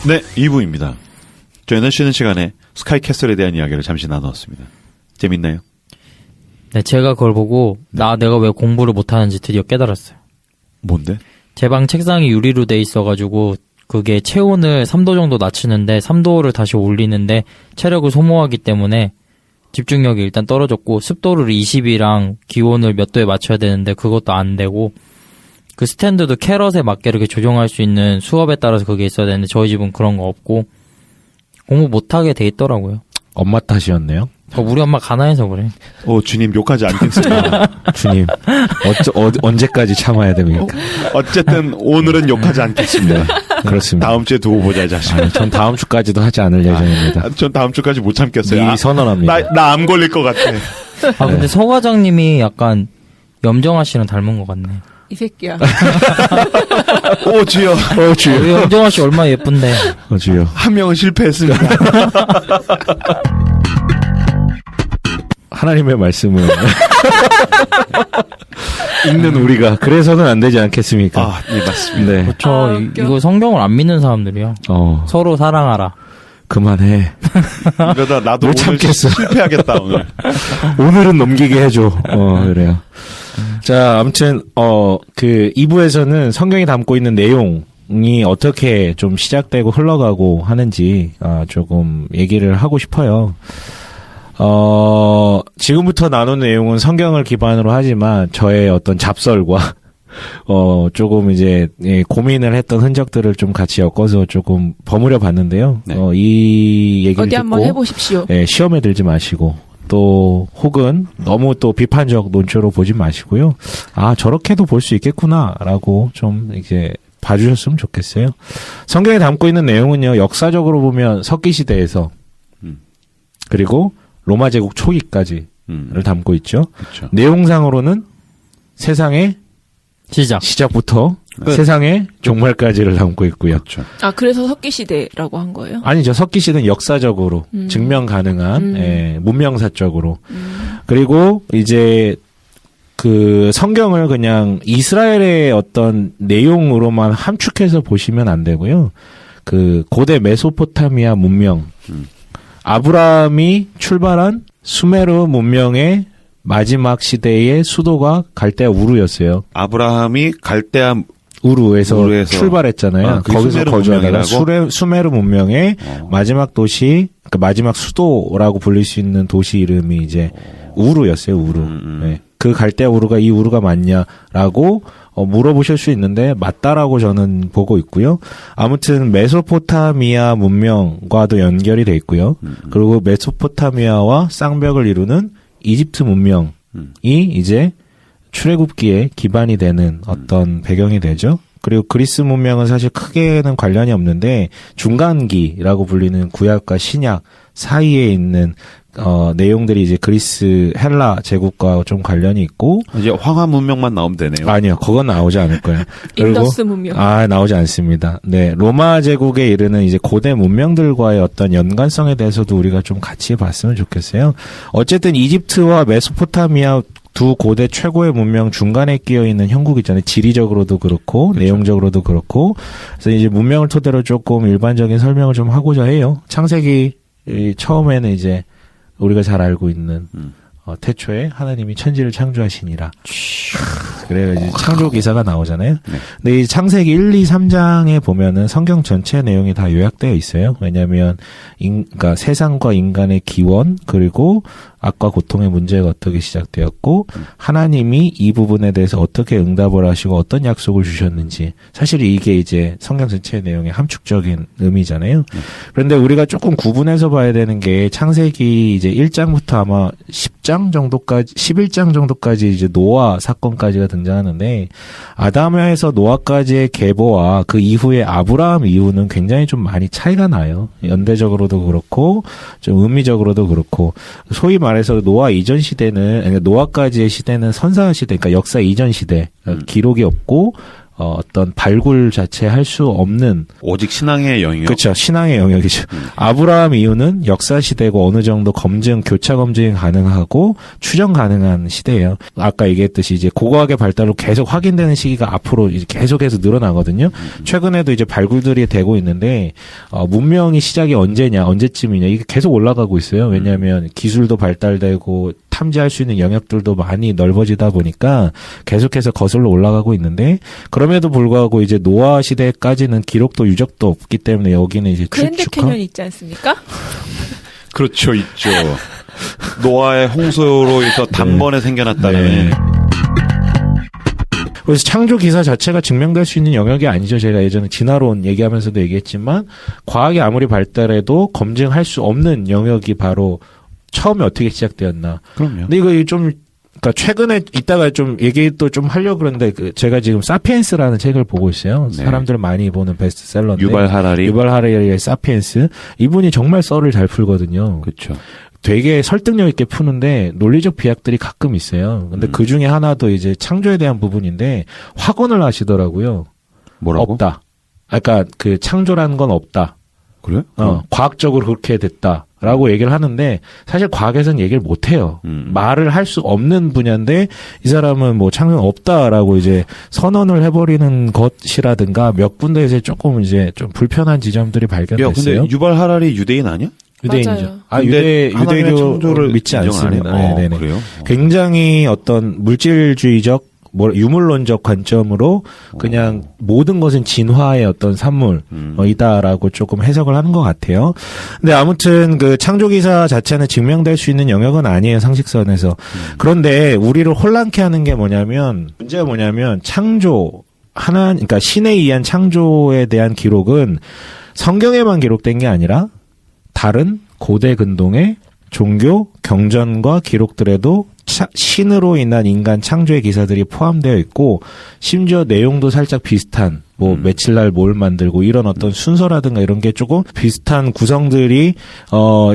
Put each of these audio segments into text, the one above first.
네, 2부입니다. 저희는 쉬는 시간에 스카이캐슬에 대한 이야기를 잠시 나누었습니다. 재밌나요? 네, 제가 그걸 보고 내가 왜 공부를 못하는지 드디어 깨달았어요. 뭔데? 제 방 책상이 유리로 돼 있어가지고 그게 체온을 3도 정도 낮추는데 3도를 다시 올리는데 체력을 소모하기 때문에 집중력이 일단 떨어졌고 습도를 20이랑 기온을 몇 도에 맞춰야 되는데 그것도 안 되고 그 스탠드도 캐럿에 맞게 이렇게 조정할 수 있는 수업에 따라서 그게 있어야 되는데 저희 집은 그런 거 없고 공부 못하게 돼 있더라고요. 엄마 탓이었네요. 우리 엄마 가난해서 그래. 주님 욕하지 않겠습니다. 주님, 언제까지 참아야 됩니까? 어쨌든 오늘은 욕하지 않겠습니다. 그렇습니다. 다음 주에 두고 보자, 자식. 전 다음 주까지도 하지 않을 예정입니다. 전 다음 주까지 못 참겠어요. 미리 선언합니다. 나 암 걸릴 것 같아. 근데 서 과장님이 약간 염정아 씨랑 닮은 것 같네. 이 새끼야. 오, 주여. 염정아 씨 얼마나 예쁜데. 주여. 한 명은 실패했습니다. 하나님의 말씀을 읽는 우리가 그래서는 안 되지 않겠습니까? 네, 맞습니다. 네. 그렇죠. 이거 성경을 안 믿는 사람들이요. 서로 사랑하라. 그만해. 이러다 나도 못 오늘 참겠어. 실패하겠다, 오늘. 오늘은 넘기게 해줘. 그래요. 자, 아무튼, 2부에서는 성경이 담고 있는 내용이 어떻게 좀 시작되고 흘러가고 하는지, 조금 얘기를 하고 싶어요. 지금부터 나눈 내용은 성경을 기반으로 하지만 저의 어떤 잡설과 조금 이제 고민을 했던 흔적들을 좀 같이 엮어서 조금 버무려 봤는데요. 네. 이 얘기를 어디 듣고 한번 해보십시오. 시험에 들지 마시고 또 혹은 너무 또 비판적 논조로 보지 마시고요. 저렇게도 볼 수 있겠구나라고 좀 이제 봐주셨으면 좋겠어요. 성경에 담고 있는 내용은요. 역사적으로 보면 석기 시대에서 그리고 로마 제국 초기까지를 담고 있죠. 그렇죠. 내용상으로는 세상의 시작부터 세상의 종말까지를 담고 있고요. 그렇죠. 그래서 석기시대라고 한 거예요? 아니죠. 석기 시대는 역사적으로 증명 가능한 문명사적으로. 그리고 이제 그 성경을 그냥 이스라엘의 어떤 내용으로만 함축해서 보시면 안 되고요. 그 고대 메소포타미아 문명 아브라함이 출발한 수메르 문명의 마지막 시대의 수도가 갈대아 우르였어요. 아브라함이 갈대아 우르에서 출발했잖아요. 거기서 거주하다가 수메르 문명의 마지막 도시, 그러니까 마지막 수도라고 불릴 수 있는 도시 이름이 이제 우르였어요. 우르. 네. 그 갈대아 우르가 이 우르가 맞냐라고 물어보실 수 있는데 맞다라고 저는 보고 있고요. 아무튼 메소포타미아 문명과도 연결이 돼 있고요. 그리고 메소포타미아와 쌍벽을 이루는 이집트 문명이 이제 출애굽기에 기반이 되는 어떤 배경이 되죠. 그리고 그리스 문명은 사실 크게는 관련이 없는데 중간기라고 불리는 구약과 신약 사이에 있는 내용들이 이제 그리스 헬라 제국과 좀 관련이 있고 이제 황하 문명만 나오면 되네요. 아니요, 그건 나오지 않을 거예요. 인더스 문명. 나오지 않습니다. 네, 로마 제국에 이르는 이제 고대 문명들과의 어떤 연관성에 대해서도 우리가 좀 같이 봤으면 좋겠어요. 어쨌든 이집트와 메소포타미아 두 고대 최고의 문명 중간에 끼어 있는 형국이 있잖아요. 지리적으로도 그렇고 그렇죠. 내용적으로도 그렇고. 그래서 이제 문명을 토대로 조금 일반적인 설명을 좀 하고자 해요. 창세기 처음에는 이제 우리가 잘 알고 있는 태초에 하나님이 천지를 창조하시니라. 그래요. 이제 창조 기사가 나오잖아요. 네. 근데 이 창세기 1, 2, 3장에 보면은 성경 전체 내용이 다 요약되어 있어요. 왜냐하면 그러니까 세상과 인간의 기원 그리고 악과 고통의 문제가 어떻게 시작되었고 하나님이 이 부분에 대해서 어떻게 응답을 하시고 어떤 약속을 주셨는지 사실 이게 이제 성경 전체의 내용의 함축적인 의미잖아요. 그런데 우리가 조금 구분해서 봐야 되는 게 창세기 이제 1장부터 아마 10장 정도까지 11장 정도까지 이제 노아 사건까지가 등장하는데 아담에서 노아까지의 계보와 그 이후에 아브라함 이후는 굉장히 좀 많이 차이가 나요. 연대적으로도 그렇고 좀 의미적으로도 그렇고 소위 말해서 노아 이전 시대는 노아까지의 시대는 선사 시대, 그러니까 역사 이전 시대 기록이 없고 어떤 발굴 자체 할 수 없는 오직 신앙의 영역. 그렇죠. 신앙의 영역이죠. 아브라함 이후는 역사 시대고 어느 정도 검증, 교차 검증이 가능하고 추정 가능한 시대예요. 아까 얘기했듯이 이제 고고학의 발달로 계속 확인되는 시기가 앞으로 이제 계속해서 늘어나거든요. 최근에도 이제 발굴들이 되고 있는데 문명이 시작이 언제쯤이냐 이게 계속 올라가고 있어요. 왜냐하면 기술도 발달되고 탐지할 수 있는 영역들도 많이 넓어지다 보니까 계속해서 거슬러 올라가고 있는데 그럼에도 불구하고 이제 노아 시대까지는 기록도 유적도 없기 때문에 여기는 이제 그랜드 캐년 있지 않습니까? 그렇죠, 있죠. 노아의 홍수로 인해서 단번에 생겨났다는. 네. 그래서 창조 기사 자체가 증명될 수 있는 영역이 아니죠. 제가 예전에 진화론 얘기하면서도 얘기했지만 과학이 아무리 발달해도 검증할 수 없는 영역이 바로 처음에 어떻게 시작되었나. 그럼요. 근데 이거 좀 그러니까 최근에 이따가 좀 얘기 또 좀 하려고 그러는데 제가 지금 사피엔스라는 책을 보고 있어요. 네. 사람들 많이 보는 베스트셀러인데 유발 하라리의 사피엔스. 이분이 정말 썰을 잘 풀거든요. 그렇죠. 되게 설득력 있게 푸는데 논리적 비약들이 가끔 있어요. 근데 그 중에 하나도 이제 창조에 대한 부분인데 확언을 하시더라고요. 뭐라고? 없다. 그러니까 그 창조라는 건 없다. 그래? 과학적으로 그렇게 됐다라고 얘기를 하는데 사실 과학에서는 얘기를 못 해요. 말을 할 수 없는 분야인데 이 사람은 뭐 창조는 없다라고 이제 선언을 해버리는 것이라든가 몇 군데에서 조금 이제 좀 불편한 지점들이 발견됐어요. 근데 유발 하라리 유대인 아니야? 유대인이죠. 맞아요. 유대교 창조를 믿지 않습니다. 네네네. 그래요? 굉장히 어떤 물질주의적 유물론적 관점으로 그냥 모든 것은 진화의 어떤 산물이다라고 조금 해석을 하는 것 같아요. 근데 아무튼 그 창조기사 자체는 증명될 수 있는 영역은 아니에요, 상식선에서. 그런데 우리를 혼란케 하는 게 문제가 뭐냐면 그러니까 신에 의한 창조에 대한 기록은 성경에만 기록된 게 아니라 다른 고대 근동의 종교, 경전과 기록들에도 신으로 인한 인간 창조의 기사들이 포함되어 있고 심지어 내용도 살짝 비슷한 며칠 날 뭘 만들고 이런 어떤 순서라든가 이런 게 조금 비슷한 구성들이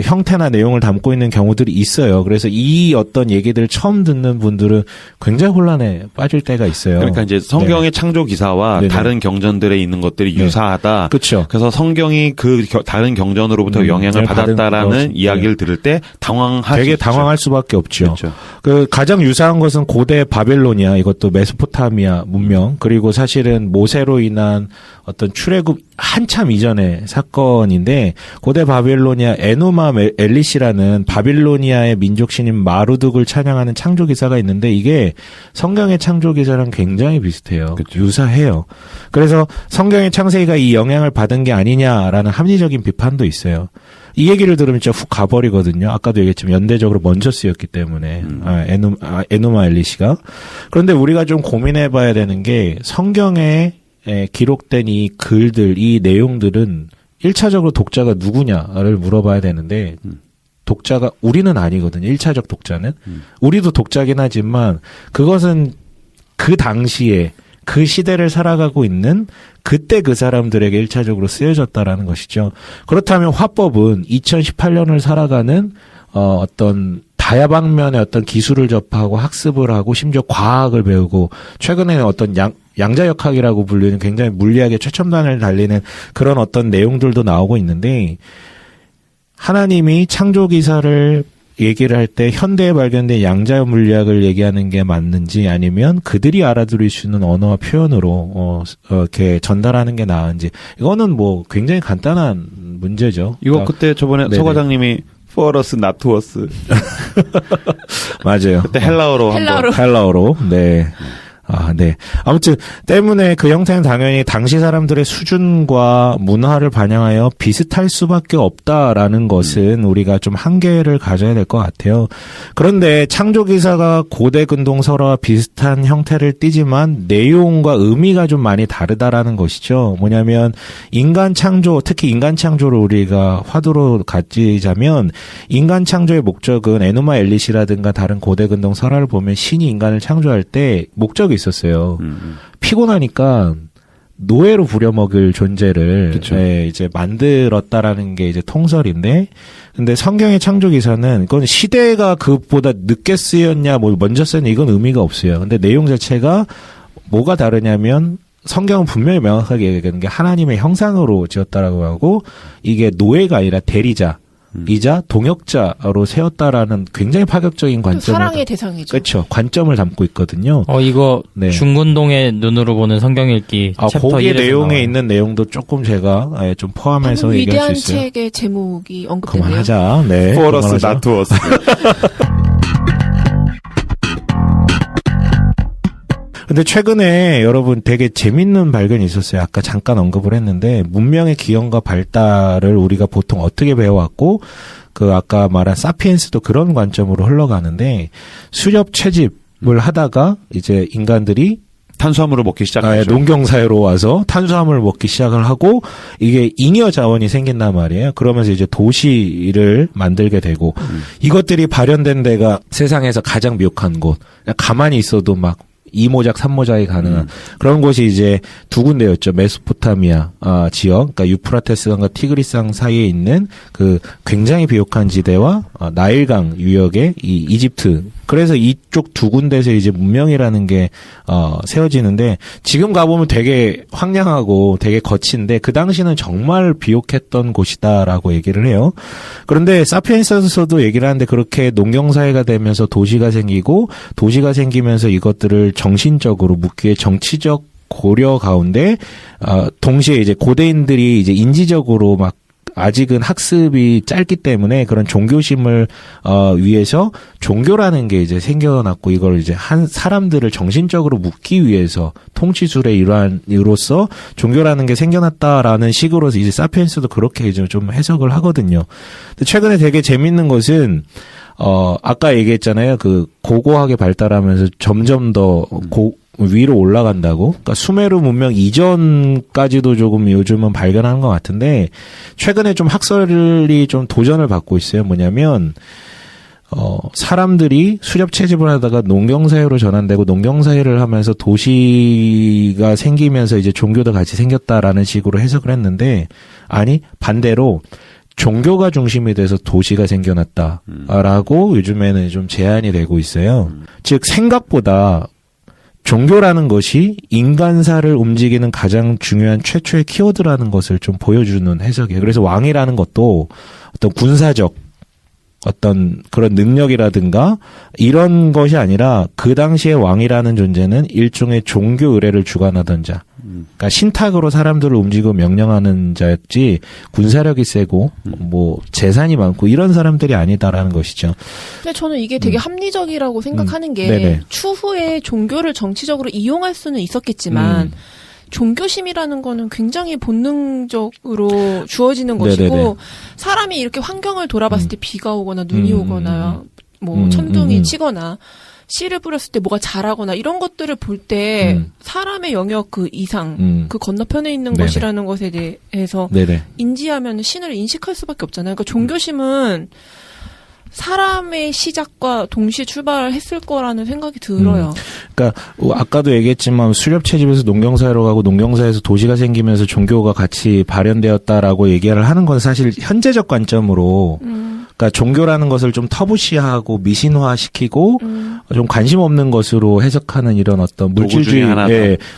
형태나 내용을 담고 있는 경우들이 있어요. 그래서 이 어떤 얘기들을 처음 듣는 분들은 굉장히 혼란에 빠질 때가 있어요. 그러니까 이제 성경의 창조 기사와 네네. 다른 경전들에 있는 것들이 유사하다. 그렇죠. 그래서 성경이 그 다른 경전으로부터 영향을 받았다라는 이야기를 들을 때 되게 당황할 수밖에 없죠. 그렇죠. 그 가장 유사한 것은 고대 바빌로니아, 이것도 메소포타미아 문명, 그리고 사실은 모세로 인한 어떤 출애굽 한참 이전의 사건인데 고대 바빌로니아 에누마 엘리시라는 바빌로니아의 민족신인 마루둑을 찬양하는 창조 기사가 있는데 이게 성경의 창조 기사랑 굉장히 비슷해요. 그렇죠. 유사해요. 그래서 성경의 창세기가 이 영향을 받은 게 아니냐라는 합리적인 비판도 있어요. 이 얘기를 들으면 진짜 훅 가버리거든요. 아까도 얘기했지만 연대적으로 먼저 쓰였기 때문에 에누마 엘리시가. 그런데 우리가 좀 고민해봐야 되는 게 성경에 기록된 이 글들, 이 내용들은 1차적으로 독자가 누구냐를 물어봐야 되는데 독자가 우리는 아니거든요. 1차적 독자는. 우리도 독자긴 하지만 그것은 그 당시에 그 시대를 살아가고 있는 그때 그 사람들에게 1차적으로 쓰여졌다라는 것이죠. 그렇다면 화법은 2018년을 살아가는 어떤 다야방면의 어떤 기술을 접하고 학습을 하고 심지어 과학을 배우고 최근에는 어떤 양자역학이라고 불리는 굉장히 물리학의 최첨단을 달리는 그런 어떤 내용들도 나오고 있는데 하나님이 창조 기사를 얘기를 할 때 현대에 발견된 양자 물리학을 얘기하는 게 맞는지 아니면 그들이 알아들을 수 있는 언어와 표현으로 이렇게 전달하는 게 나은지 이거는 뭐 굉장히 간단한 문제죠. 이거 그러니까, 그때 저번에 네네. 소 과장님이 for us not to us 맞아요. 그때 헬라어로 헬라어로 네. 네. 아무튼 때문에 그 형태는 당연히 당시 사람들의 수준과 문화를 반영하여 비슷할 수밖에 없다라는 것은 우리가 좀 한계를 가져야 될 것 같아요. 그런데 창조 기사가 고대 근동 설화와 비슷한 형태를 띠지만 내용과 의미가 좀 많이 다르다라는 것이죠. 뭐냐면 인간 창조, 특히 인간 창조를 우리가 화두로 가지자면 인간 창조의 목적은 에누마 엘리시라든가 다른 고대 근동 설화를 보면 신이 인간을 창조할 때 목적이 있었어요. 피곤하니까 노예로 부려먹을 존재를 이제 만들었다라는 게 이제 통설인데, 근데 성경의 창조 기사는 그건 시대가 그보다 늦게 쓰였냐, 뭐 먼저 쓰였냐 이건 의미가 없어요. 근데 내용 자체가 뭐가 다르냐면 성경은 분명히 명확하게 얘기하는 게 하나님의 형상으로 지었다라고 하고 이게 노예가 아니라 대리자 이자 동역자로 세웠다라는 굉장히 파격적인 관점을 사랑의 대상이죠. 그렇죠. 관점을 담고 있거든요. 이거 네. 중군동의 눈으로 보는 성경 읽기 챕터 거기 1에서 내용에 나와요. 있는 내용도 조금 제가 좀 포함해서 얘기할 위대한 수 있어요. 책의 제목이 언급되네요. 그만하자. 네. For us, 그만하자. not to us. 근데 최근에 여러분 되게 재밌는 발견이 있었어요. 아까 잠깐 언급을 했는데 문명의 기원과 발달을 우리가 보통 어떻게 배워왔고 그 아까 말한 사피엔스도 그런 관점으로 흘러가는데 수렵 채집을 하다가 이제 인간들이 탄수화물을 먹기 시작했죠. 농경사회로 와서 탄수화물을 먹기 시작을 하고 이게 잉여 자원이 생긴단 말이에요. 그러면서 이제 도시를 만들게 되고 이것들이 발현된 데가 세상에서 가장 미혹한 곳. 그냥 가만히 있어도 막 2모작, 3모작이 가능한 그런 곳이 이제 두 군데였죠. 메소포타미아 지역, 그러니까 유프라테스강과 티그리스강 사이에 있는 그 굉장히 비옥한 지대와 나일강 유역의 이 이집트. 그래서 이쪽 두 군데에서 이제 문명이라는 게 세워지는데 지금 가보면 되게 황량하고 되게 거친데 그 당시는 정말 비옥했던 곳이다라고 얘기를 해요. 그런데 사피엔스에서도 얘기를 하는데 그렇게 농경사회가 되면서 도시가 생기고 도시가 생기면서 이것들을 정신적으로 묻기에 정치적 고려 가운데 동시에 이제 고대인들이 이제 인지적으로 막 아직은 학습이 짧기 때문에 그런 종교심을 위해서 종교라는 게 이제 생겨났고 이걸 이제 한 사람들을 정신적으로 묶기 위해서 통치술의 일환으로서 종교라는 게 생겨났다라는 식으로 이제 사피엔스도 그렇게 이제 좀 해석을 하거든요. 근데 최근에 되게 재밌는 것은 아까 얘기했잖아요. 그 고고하게 발달하면서 점점 더 위로 올라간다고. 그러니까 수메르 문명 이전까지도 조금 요즘은 발견하는 것 같은데 최근에 좀 학설이 좀 도전을 받고 있어요. 뭐냐면 사람들이 수렵 채집을 하다가 농경사회로 전환되고 농경사회를 하면서 도시가 생기면서 이제 종교도 같이 생겼다라는 식으로 해석을 했는데 아니 반대로 종교가 중심이 돼서 도시가 생겨났다라고 요즘에는 좀 제안이 되고 있어요. 즉 생각보다 종교라는 것이 인간사를 움직이는 가장 중요한 최초의 키워드라는 것을 좀 보여주는 해석이에요. 그래서 왕이라는 것도 어떤 군사적 어떤 그런 능력이라든가 이런 것이 아니라 그 당시에 왕이라는 존재는 일종의 종교 의뢰를 주관하던 자. 그러니까 신탁으로 사람들을 움직이고 명령하는 자였지 군사력이 세고 뭐 재산이 많고 이런 사람들이 아니다라는 것이죠. 근데 저는 이게 되게 합리적이라고 생각하는 게 네네. 추후에 종교를 정치적으로 이용할 수는 있었겠지만 종교심이라는 거는 굉장히 본능적으로 주어지는 것이고 네네네. 사람이 이렇게 환경을 돌아봤을 때 비가 오거나 눈이 오거나 뭐 천둥이 치거나 씨를 뿌렸을 때 뭐가 자라거나 이런 것들을 볼 때 사람의 영역 그 이상 그 건너편에 있는 네네. 것이라는 것에 대해서 네네. 인지하면 신을 인식할 수밖에 없잖아요. 그러니까 종교심은 사람의 시작과 동시에 출발했을 거라는 생각이 들어요. 그러니까 아까도 얘기했지만 수렵 채집에서 농경사회로 가고 농경사회에서 도시가 생기면서 종교가 같이 발현되었다라고 얘기를 하는 건 사실 현재적 관점으로 그러니까 종교라는 것을 좀 터부시하고 미신화시키고 좀 관심 없는 것으로 해석하는 이런 어떤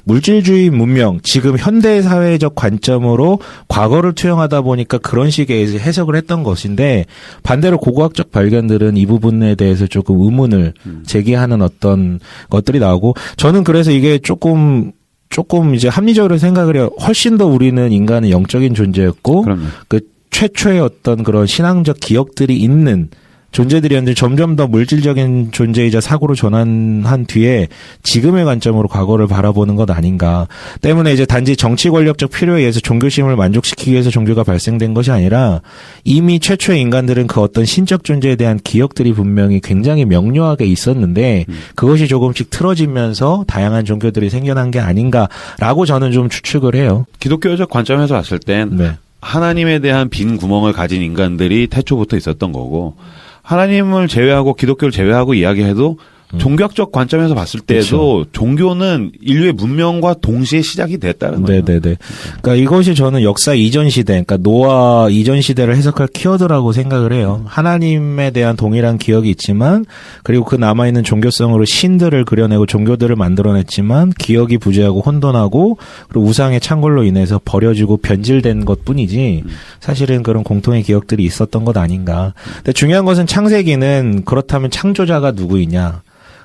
물질주의 문명 지금 현대 사회적 관점으로 과거를 투영하다 보니까 그런 식의 해석을 했던 것인데 반대로 고고학적 발견들은 이 부분에 대해서 조금 의문을 제기하는 어떤 것들이 나오고 저는 그래서 이게 조금 이제 합리적으로 생각을 해요. 훨씬 더 우리는 인간은 영적인 존재였고 그럼요. 그 최초의 어떤 그런 신앙적 기억들이 있는 존재들이었는데 점점 더 물질적인 존재이자 사고로 전환한 뒤에 지금의 관점으로 과거를 바라보는 것 아닌가. 때문에 이제 단지 정치 권력적 필요에 의해서 종교심을 만족시키기 위해서 종교가 발생된 것이 아니라 이미 최초의 인간들은 그 어떤 신적 존재에 대한 기억들이 분명히 굉장히 명료하게 있었는데 그것이 조금씩 틀어지면서 다양한 종교들이 생겨난 게 아닌가라고 저는 좀 추측을 해요. 기독교적 관점에서 봤을 땐 네. 하나님에 대한 빈 구멍을 가진 인간들이 태초부터 있었던 거고 하나님을 제외하고 기독교를 제외하고 이야기해도 종교학적 관점에서 봤을 때도 종교는 인류의 문명과 동시에 시작이 됐다는 거예요. 네네네. 그러니까 이것이 저는 역사 이전 시대, 그러니까 노아 이전 시대를 해석할 키워드라고 생각을 해요. 하나님에 대한 동일한 기억이 있지만, 그리고 그 남아있는 종교성으로 신들을 그려내고 종교들을 만들어냈지만, 기억이 부재하고 혼돈하고, 그리고 우상의 창궐로 인해서 버려지고 변질된 것 뿐이지, 사실은 그런 공통의 기억들이 있었던 것 아닌가. 근데 중요한 것은 창세기는 그렇다면 창조자가 누구이냐.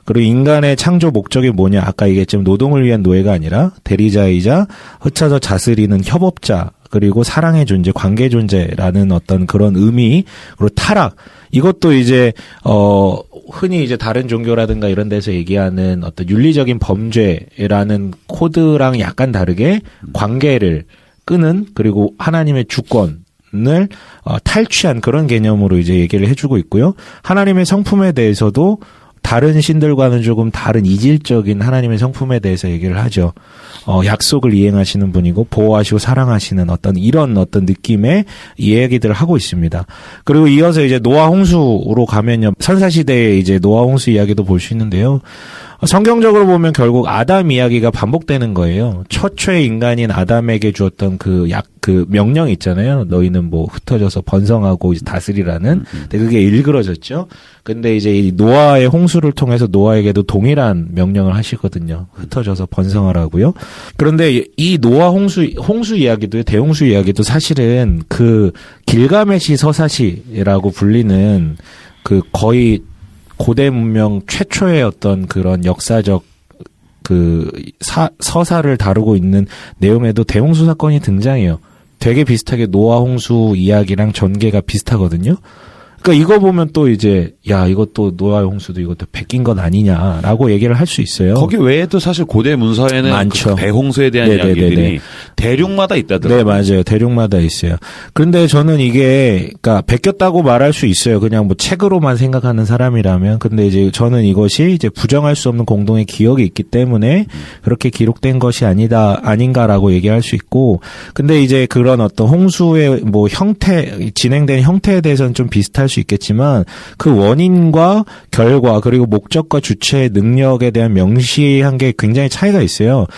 그리고 인간의 창조 목적이 뭐냐. 아까 얘기했지만 노동을 위한 노예가 아니라 대리자이자 흩어져 다스리는 협업자, 그리고 사랑의 존재, 관계 존재라는 어떤 그런 의미, 그리고 타락. 이것도 이제 흔히 이제 다른 종교라든가 이런 데서 얘기하는 어떤 윤리적인 범죄라는 코드랑 약간 다르게 관계를 끄는, 그리고 하나님의 주권을 탈취한 그런 개념으로 이제 얘기를 해주고 있고요. 하나님의 성품에 대해서도 다른 신들과는 조금 다른 이질적인 하나님의 성품에 대해서 얘기를 하죠. 약속을 이행하시는 분이고 보호하시고 사랑하시는 이런 느낌의 이야기들을 하고 있습니다. 그리고 이어서 이제 노아 홍수로 가면요. 선사시대에 이제 노아 홍수 이야기도 볼 수 있는데요. 성경적으로 보면 결국 아담 이야기가 반복되는 거예요. 처초의 인간인 아담에게 주었던 그 명령 있잖아요. 너희는 뭐 흩어져서 번성하고 이제 다스리라는. 근데 그게 일그러졌죠. 근데 이제 이 노아의 홍수를 통해서 노아에게도 동일한 명령을 하시거든요. 흩어져서 번성하라고요. 그런데 이 노아 홍수 이야기도, 대홍수 이야기도 사실은 그 길가메시 서사시라고 불리는 그 거의 고대 문명 최초의 어떤 그런 역사적 서사를 다루고 있는 내용에도 대홍수 사건이 등장해요. 되게 비슷하게 노아 홍수 이야기랑 전개가 비슷하거든요. 그러니까 이거 보면 또 이제 이것도 노아 홍수도 이것도 베낀 건 아니냐라고 얘기를 할 수 있어요. 거기 외에도 사실 고대 문서에는 많죠. 그 대홍수에 대한 이야기들이 대륙마다 있다더라고요. 네, 맞아요. 대륙마다 있어요. 그런데 저는 이게 그러니까 베꼈다고 말할 수 있어요. 그냥 뭐 책으로만 생각하는 사람이라면. 근데 이제 저는 이것이 이제 부정할 수 없는 공동의 기억이 있기 때문에 그렇게 기록된 것이 아닌가라고 얘기할 수 있고. 근데 이제 그런 어떤 홍수의 뭐 진행된 형태에 대해서는 좀 비슷할 수 있겠지만 그 원인과 결과 그리고 목적과 주체의 능력에 대한 명시한 게 굉장히 차이가 있어요.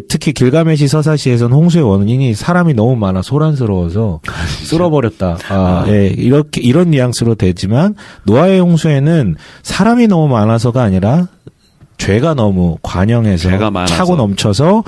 특히 길가메시 서사시에서는 홍수의 원인이 사람이 너무 많아 소란스러워서 쓸어버렸다. 이런 뉘앙스로 되지만 노아의 홍수에는 사람이 너무 많아서가 아니라 죄가 너무 관영해서 차고 넘쳐서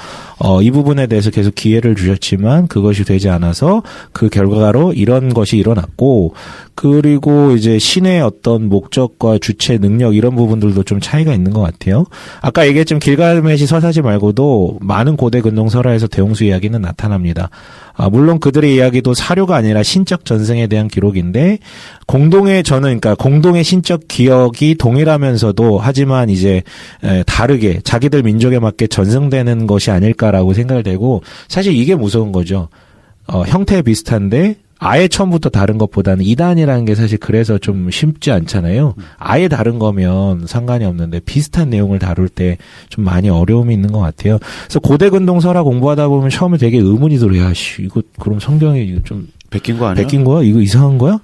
이 부분에 대해서 계속 기회를 주셨지만 그것이 되지 않아서 그 결과로 이런 것이 일어났고, 그리고 이제 신의 어떤 목적과 주체 능력 이런 부분들도 좀 차이가 있는 것 같아요. 아까 얘기했지만 길가메시 서사시 말고도 많은 고대 근동 설화에서 대홍수 이야기는 나타납니다. 물론 그들의 이야기도 사료가 아니라 신적 전승에 대한 기록인데 공동의 신적 기억이 동일하면서도 하지만 이제 다르게 자기들 민족에 맞게 전승되는 것이 아닐까라고 생각되고, 사실 이게 무서운 거죠. 형태 비슷한데 아예 처음부터 다른 것보다는 이단이라는 게 사실 그래서 좀 쉽지 않잖아요. 아예 다른 거면 상관이 없는데 비슷한 내용을 다룰 때 좀 많이 어려움이 있는 것 같아요. 그래서 고대 근동 설화 공부하다 보면 처음에 되게 의문이 들어요. 이거 그럼 성경이 좀 베낀 거 아니야? 베낀 거야? 이거 이상한 거야?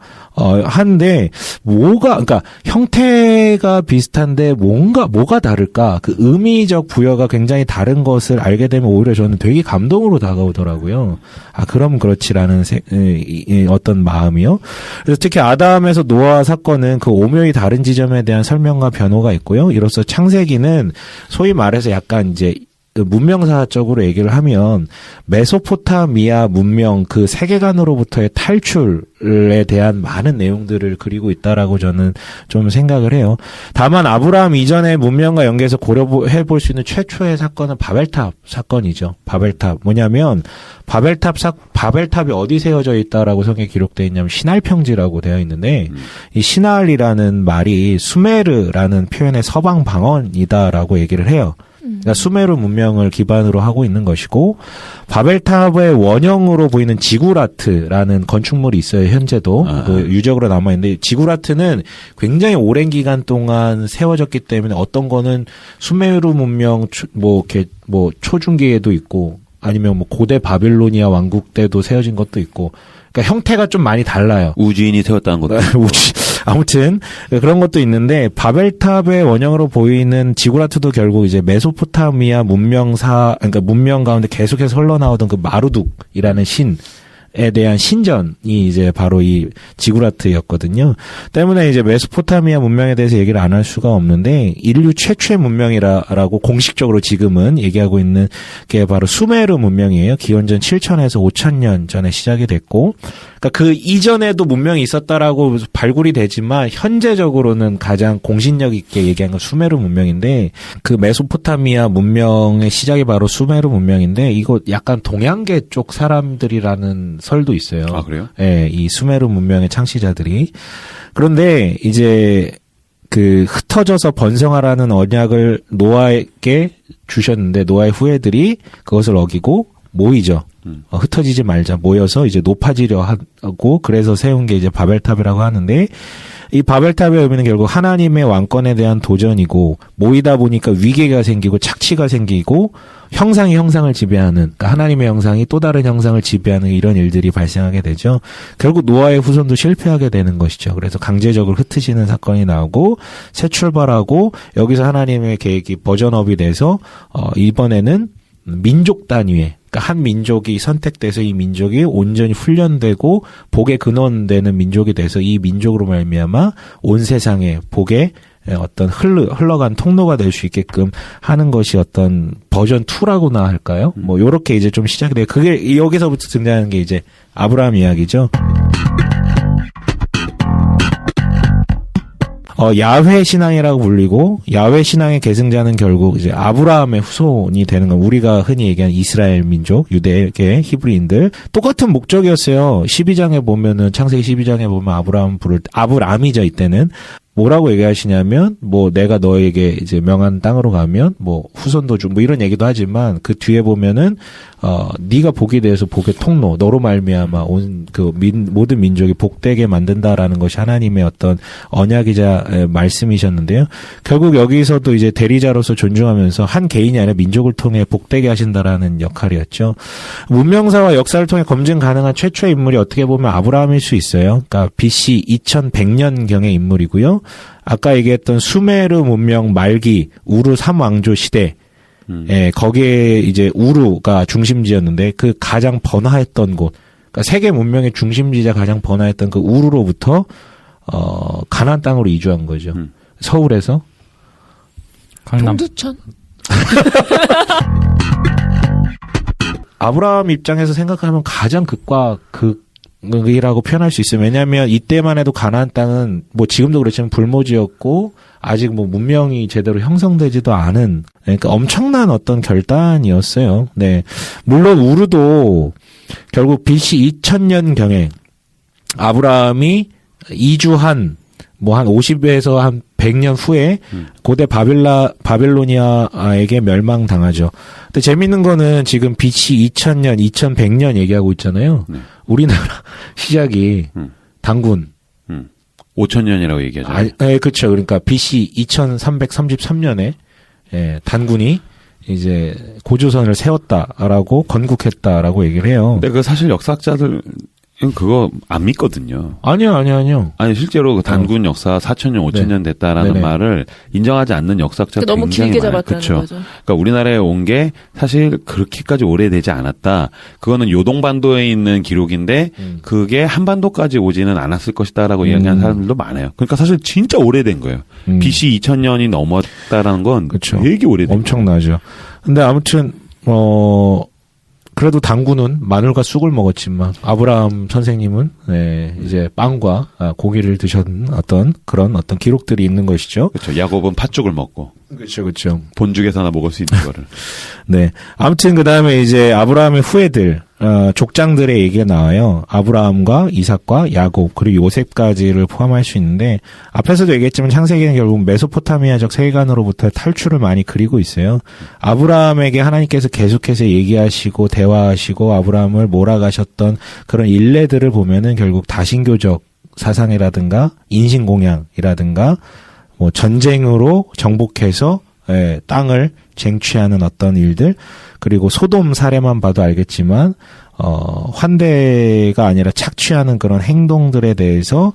한데 그러니까 형태가 비슷한데 뭐가 다를까? 그 의미적 부여가 굉장히 다른 것을 알게 되면 오히려 저는 되게 감동으로 다가오더라고요. 그럼 그렇지라는 어떤 마음이요. 그래서 특히 아담에서 노아 사건은 그 오묘히 다른 지점에 대한 설명과 변호가 있고요. 이로써 창세기는 소위 말해서 약간 이제 문명사적으로 얘기를 하면 메소포타미아 문명 그 세계관으로부터의 탈출에 대한 많은 내용들을 그리고 있다라고 저는 좀 생각을 해요. 다만 아브라함 이전의 문명과 연계해서 고려해 볼 수 있는 최초의 사건은 바벨탑 사건이죠. 바벨탑 뭐냐면 바벨탑이 어디 세워져 있다라고 성경에 기록되어 있냐면 시날 평지라고 되어 있는데 이 시날이라는 말이 수메르라는 표현의 서방 방언이다라고 얘기를 해요. 그러니까 수메르 문명을 기반으로 하고 있는 것이고, 바벨탑의 원형으로 보이는 지구라트라는 건축물이 있어요. 현재도 유적으로 남아 있는데, 지구라트는 굉장히 오랜 기간 동안 세워졌기 때문에 어떤 거는 수메르 문명 초중기에도 있고 아니면 뭐 고대 바빌로니아 왕국 때도 세워진 것도 있고, 그러니까 형태가 좀 많이 달라요. 우주인이 세웠다는 것도. 아무튼 그런 것도 있는데 바벨탑의 원형으로 보이는 지구라트도 결국 이제 메소포타미아 그러니까 문명 가운데 계속해서 흘러나오던 그 마루둑이라는 신에 대한 신전이 이제 바로 이 지구라트였거든요. 때문에 이제 메소포타미아 문명에 대해서 얘기를 안 할 수가 없는데 인류 최초의 문명이라고 공식적으로 지금은 얘기하고 있는 게 바로 수메르 문명이에요. 기원전 7,000에서 5,000년 전에 시작이 됐고, 그러니까 그 이전에도 문명이 있었다라고 발굴이 되지만 현재적으로는 가장 공신력 있게 얘기한 건 수메르 문명인데, 그 메소포타미아 문명의 시작이 바로 수메르 문명인데 이거 약간 동양계 쪽 사람들이라는 설도 있어요. 아, 그래요? 예, 이 수메르 문명의 창시자들이. 그런데 이제 그 흩어져서 번성하라는 언약을 노아에게 주셨는데 노아의 후예들이 그것을 어기고 모이죠. 흩어지지 말자, 모여서 이제 높아지려 하고, 그래서 세운 게 이제 바벨탑이라고 하는데, 이 바벨탑의 의미는 결국 하나님의 왕권에 대한 도전이고, 모이다 보니까 위계가 생기고 착취가 생기고 형상이 형상을 지배하는, 그러니까 하나님의 형상이 또 다른 형상을 지배하는 이런 일들이 발생하게 되죠. 결국 노아의 후손도 실패하게 되는 것이죠. 그래서 강제적으로 흩으시는 사건이 나오고 새 출발하고, 여기서 하나님의 계획이 버전업이 돼서 이번에는 민족 단위의, 그러니까 한 민족이 선택돼서 이 민족이 온전히 훈련되고 복의 근원되는 민족이 돼서 이 민족으로 말미암아 온 세상에 복의 어떤 흘러간 통로가 될 수 있게끔 하는 것이 어떤 버전 2라고나 할까요? 뭐 요렇게 이제 좀 시작이 돼요. 그게 여기서부터 등장하는 게 이제 아브라함 이야기죠. 야훼 신앙이라고 불리고, 야훼 신앙의 계승자는 결국 이제 아브라함의 후손이 되는 건 우리가 흔히 얘기하는 이스라엘 민족, 유대계 히브리인들 똑같은 목적이었어요. 12장에 보면은, 창세기 12장에 보면 아브라함 부를 때, 아브람이죠, 이때는. 뭐라고 얘기하시냐면, 뭐 내가 너에게 이제 명한 땅으로 가면 뭐 후손도 주, 뭐 이런 얘기도 하지만 그 뒤에 보면은 네가 복이 되어서 복의 통로, 너로 말미암아 온 그 모든 민족이 복되게 만든다라는 것이 하나님의 어떤 언약이자 말씀이셨는데요. 결국 여기서도 이제 대리자로서 존중하면서 한 개인이 아니라 민족을 통해 복되게 하신다라는 역할이었죠. 문명사와 역사를 통해 검증 가능한 최초의 인물이 어떻게 보면 아브라함일 수 있어요. 그러니까 BC 2100년경의 인물이고요. 아까 얘기했던 수메르 문명 말기 우르 3왕조 시대, 거기에 이제 우르가 중심지였는데 그 가장 번화했던 곳, 그러니까 세계 문명의 중심지자 가장 번화했던 그 우르로부터 가나안 땅으로 이주한 거죠. 서울에서 강남. 동두천. 아브라함 입장에서 생각하면 가장 극과 극이라고 표현할 수 있어요. 왜냐하면 이때만 해도 가나안 땅은 뭐 지금도 그렇지만 불모지였고 아직 뭐 문명이 제대로 형성되지도 않은, 그러니까 엄청난 어떤 결단이었어요. 네, 물론 우르도 결국 BC 2000년경에 아브라함이 이주한 뭐 한 50에서 한 100년 후에 고대 바빌로니아에게 멸망당하죠. 근데 재밌는 거는 지금 BC 2000년, 2100년 얘기하고 있잖아요. 네. 우리나라 시작이 단군. 5000년이라고 얘기하죠. 네, 그렇죠. 그러니까 BC 2333년에 단군이 이제 고조선을 세웠다라고 건국했다라고 얘기를 해요. 근데 그 사실 역사학자들 그거 안 믿거든요. 아니요. 아니 실제로 그 단군 역사 4000년, 5000년 됐다라는 말을 인정하지 않는 역사학자들 너무 굉장히 길게 많아요. 잡았다는 그렇죠. 거죠. 그러니까 우리나라에 온 게 사실 그렇게까지 오래되지 않았다. 그거는 요동반도에 있는 기록인데 그게 한반도까지 오지는 않았을 것이다라고 이야기하는 사람들도 많아요. 그러니까 사실 진짜 오래된 거예요. BC 2000년이 넘었다라는 건 그렇죠. 되게 오래된 엄청나죠. 근데 아무튼 그래도 당군은 마늘과 쑥을 먹었지만 아브라함 선생님은 이제 빵과 고기를 드셨는 그런 기록들이 있는 것이죠. 그렇죠. 야곱은 팥죽을 먹고. 그렇죠. 본죽에서나 먹을 수 있는 거를. 네. 아무튼 그다음에 이제 아브라함의 후예들, 족장들의 얘기가 나와요. 아브라함과 이삭과 야곱 그리고 요셉까지를 포함할 수 있는데 앞에서도 얘기했지만 창세기는 결국 메소포타미아적 세계관으로부터 탈출을 많이 그리고 있어요. 아브라함에게 하나님께서 계속해서 얘기하시고 대화하시고 아브라함을 몰아가셨던 그런 일례들을 보면은 결국 다신교적 사상이라든가 인신공양이라든가 뭐 전쟁으로 정복해서 땅을 쟁취하는 어떤 일들, 그리고 소돔 사례만 봐도 알겠지만 환대가 아니라 착취하는 그런 행동들에 대해서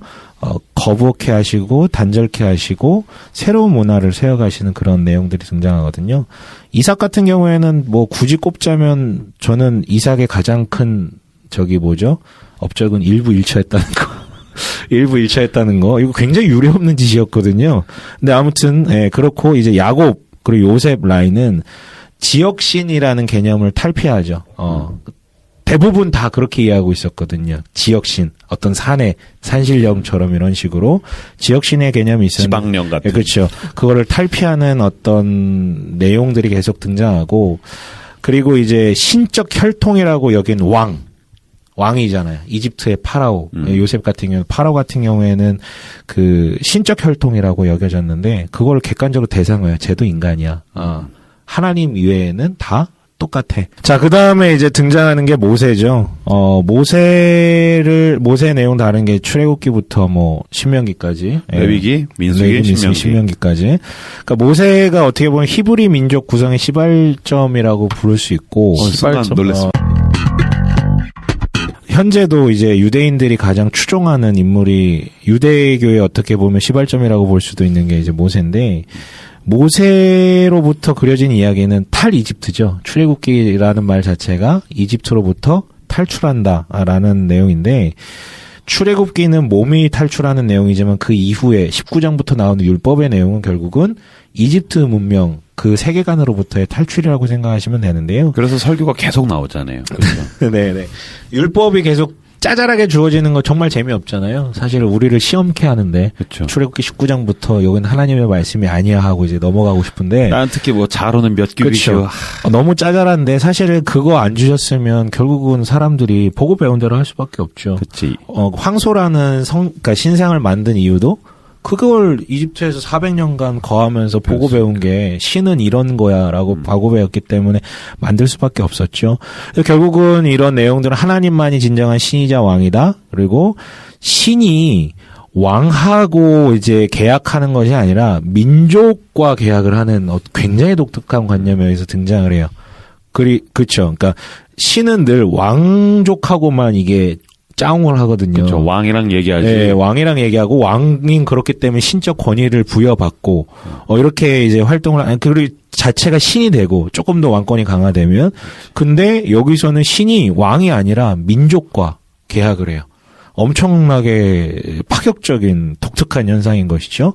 거부케 하시고 단절케 하시고 새로운 문화를 세워가시는 그런 내용들이 등장하거든요. 이삭 같은 경우에는 뭐 굳이 꼽자면 저는 이삭의 가장 큰 업적은 일부 일처했다는 거. 이거 굉장히 유례 없는 짓이었거든요. 근데 아무튼 그렇고 이제 야곱 그리고 요셉 라인은 지역신이라는 개념을 탈피하죠. 대부분 다 그렇게 이해하고 있었거든요. 지역신, 어떤 산신령처럼 이런 식으로 지역신의 개념이 있었는데, 지방령 같은. 그렇죠. 그거를 탈피하는 어떤 내용들이 계속 등장하고, 그리고 이제 신적 혈통이라고 여긴 왕이잖아요. 이집트의 파라오. 요셉 같은 경우, 파라오 같은 경우에는 그 신적 혈통이라고 여겨졌는데, 그걸 객관적으로 대상화해요. 쟤도 인간이야. 하나님 이외에는 다 똑같아. 자, 그 다음에 이제 등장하는 게 모세죠. 모세 내용 다른 게 출애굽기부터 뭐 신명기까지. 레위기, 민수기, 신명기까지. 그러니까 모세가 어떻게 보면 히브리 민족 구성의 시발점이라고 부를 수 있고. 시발점. 놀랐어. 현재도 이제 유대인들이 가장 추종하는 인물이 유대교의 어떻게 보면 시발점이라고 볼 수도 있는 게 이제 모세인데, 모세로부터 그려진 이야기는 탈이집트죠. 출애굽기라는 말 자체가 이집트로부터 탈출한다라는 내용인데, 출애굽기는 몸이 탈출하는 내용이지만 그 이후에 19장부터 나오는 율법의 내용은 결국은 이집트 문명 그 세계관으로부터의 탈출이라고 생각하시면 되는데요. 그래서 설교가 계속 나오잖아요. 그렇죠? 네네. 율법이 계속 짜잘하게 주어지는 거 정말 재미없잖아요. 사실 우리를 시험케 하는데. 그렇죠. 출애굽기 19장부터 여기는 하나님의 말씀이 아니야 하고 이제 넘어가고 싶은데. 난 특히 뭐 자로는 몇 규빗이요. 그렇죠. 너무 짜잘한데 사실은 그거 안 주셨으면 결국은 사람들이 보고 배운 대로 할 수밖에 없죠. 그렇지. 황소라는 그러니까 신상을 만든 이유도 그걸 이집트에서 400년간 거하면서 보고 그렇지. 배운 게 신은 이런 거야라고 보고 배웠기 때문에 만들 수밖에 없었죠. 결국은 이런 내용들은 하나님만이 진정한 신이자 왕이다. 그리고 신이 왕하고 이제 계약하는 것이 아니라 민족과 계약을 하는 굉장히 독특한 관념에 의해서 등장을 해요. 그렇죠. 그러니까 신은 늘 왕족하고만 이게 짜웅을 하거든요. 그렇죠. 왕이랑 얘기하지. 네, 왕이랑 얘기하고 왕인 그렇기 때문에 신적 권위를 부여받고 이렇게 이제 활동을 그리고 자체가 신이 되고 조금 더 왕권이 강화되면 근데 여기서는 신이 왕이 아니라 민족과 계약을 해요. 엄청나게 파격적인 독특한 현상인 것이죠.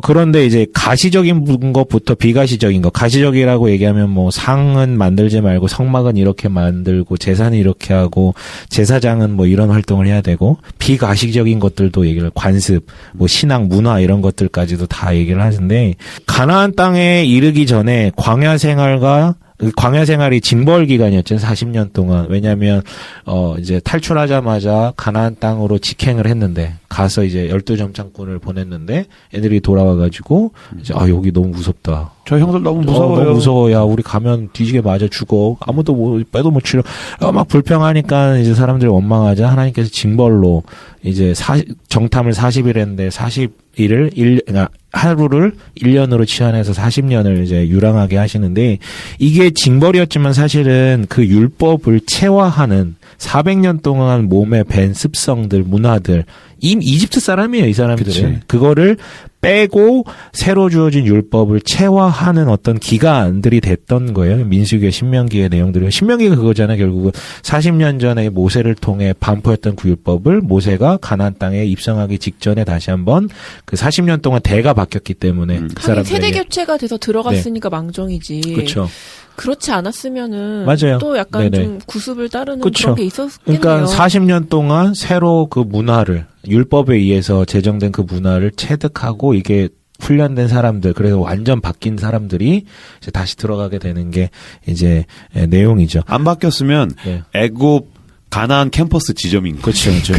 그런데 이제 가시적인 것부터 비가시적인 것. 가시적이라고 얘기하면 뭐 상은 만들지 말고 성막은 이렇게 만들고 제사는 이렇게 하고 제사장은 뭐 이런 활동을 해야 되고 비가시적인 것들도 얘기를 관습, 뭐 신앙, 문화 이런 것들까지도 다 얘기를 하는데 가나안 땅에 이르기 전에 광야 생활이 징벌 기간이었죠. 40년 동안. 왜냐면 이제 탈출하자마자 가나안 땅으로 직행을 했는데 가서 이제 12점장군을 보냈는데 애들이 돌아와가지고 이제 여기 너무 무섭다. 저 형들 너무 무서워요. 너무 무서워. 야, 우리 가면 뒤지게 맞아 죽어. 아무도 빼도 못 치려. 막 불평하니까 이제 사람들이 원망하자 하나님께서 징벌로 이제 정탐을 40일 했는데 40일을 하루를 1년으로 치환해서 40년을 이제 유랑하게 하시는데 이게 징벌이었지만 사실은 그 율법을 체화하는 400년 동안 몸에 밴 습성들, 문화들, 이집트 사람이에요, 이 사람들은. 그치. 그거를 빼고 새로 주어진 율법을 체화하는 어떤 기간들이 됐던 거예요. 민수기의 신명기의 내용들이. 신명기가 그거잖아요. 결국은 40년 전에 모세를 통해 반포했던 그 율법을 모세가 가나안 땅에 입성하기 직전에 다시 한번 그 40년 동안 대가 바뀌었기 때문에 그 사람들에게 세대 교체가 돼서 들어갔으니까 네. 망정이지. 그렇죠. 그렇지 않았으면은 맞아요. 또 약간 네네. 좀 구습을 따르는 그쵸. 그런 게 있었겠네요. 그러니까 40년 동안 새로 그 문화를 율법에 의해서 제정된 그 문화를 체득하고 이게 훈련된 사람들, 그래서 완전 바뀐 사람들이 이제 다시 들어가게 되는 게 이제 내용이죠. 안 바뀌었으면 네. 애굽 가나안 캠퍼스 지점인 거죠. 그렇죠.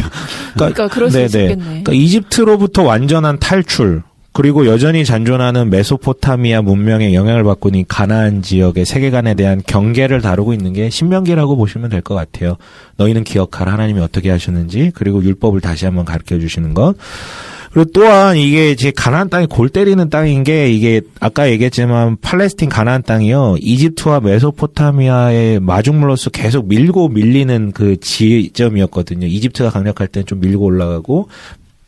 그러니까 그럴 수 있겠네. 그러니까 이집트로부터 완전한 탈출. 그리고 여전히 잔존하는 메소포타미아 문명의 영향을 받고 있는 가나안 지역의 세계관에 대한 경계를 다루고 있는 게 신명기라고 보시면 될 것 같아요. 너희는 기억하라 하나님이 어떻게 하셨는지 그리고 율법을 다시 한번 가르쳐 주시는 것. 그리고 또한 이게 이제 가나안 땅이 골 때리는 땅인 게 이게 아까 얘기했지만 팔레스틴 가나안 땅이요. 이집트와 메소포타미아의 마중물로서 계속 밀고 밀리는 그 지점이었거든요. 이집트가 강력할 때는 좀 밀고 올라가고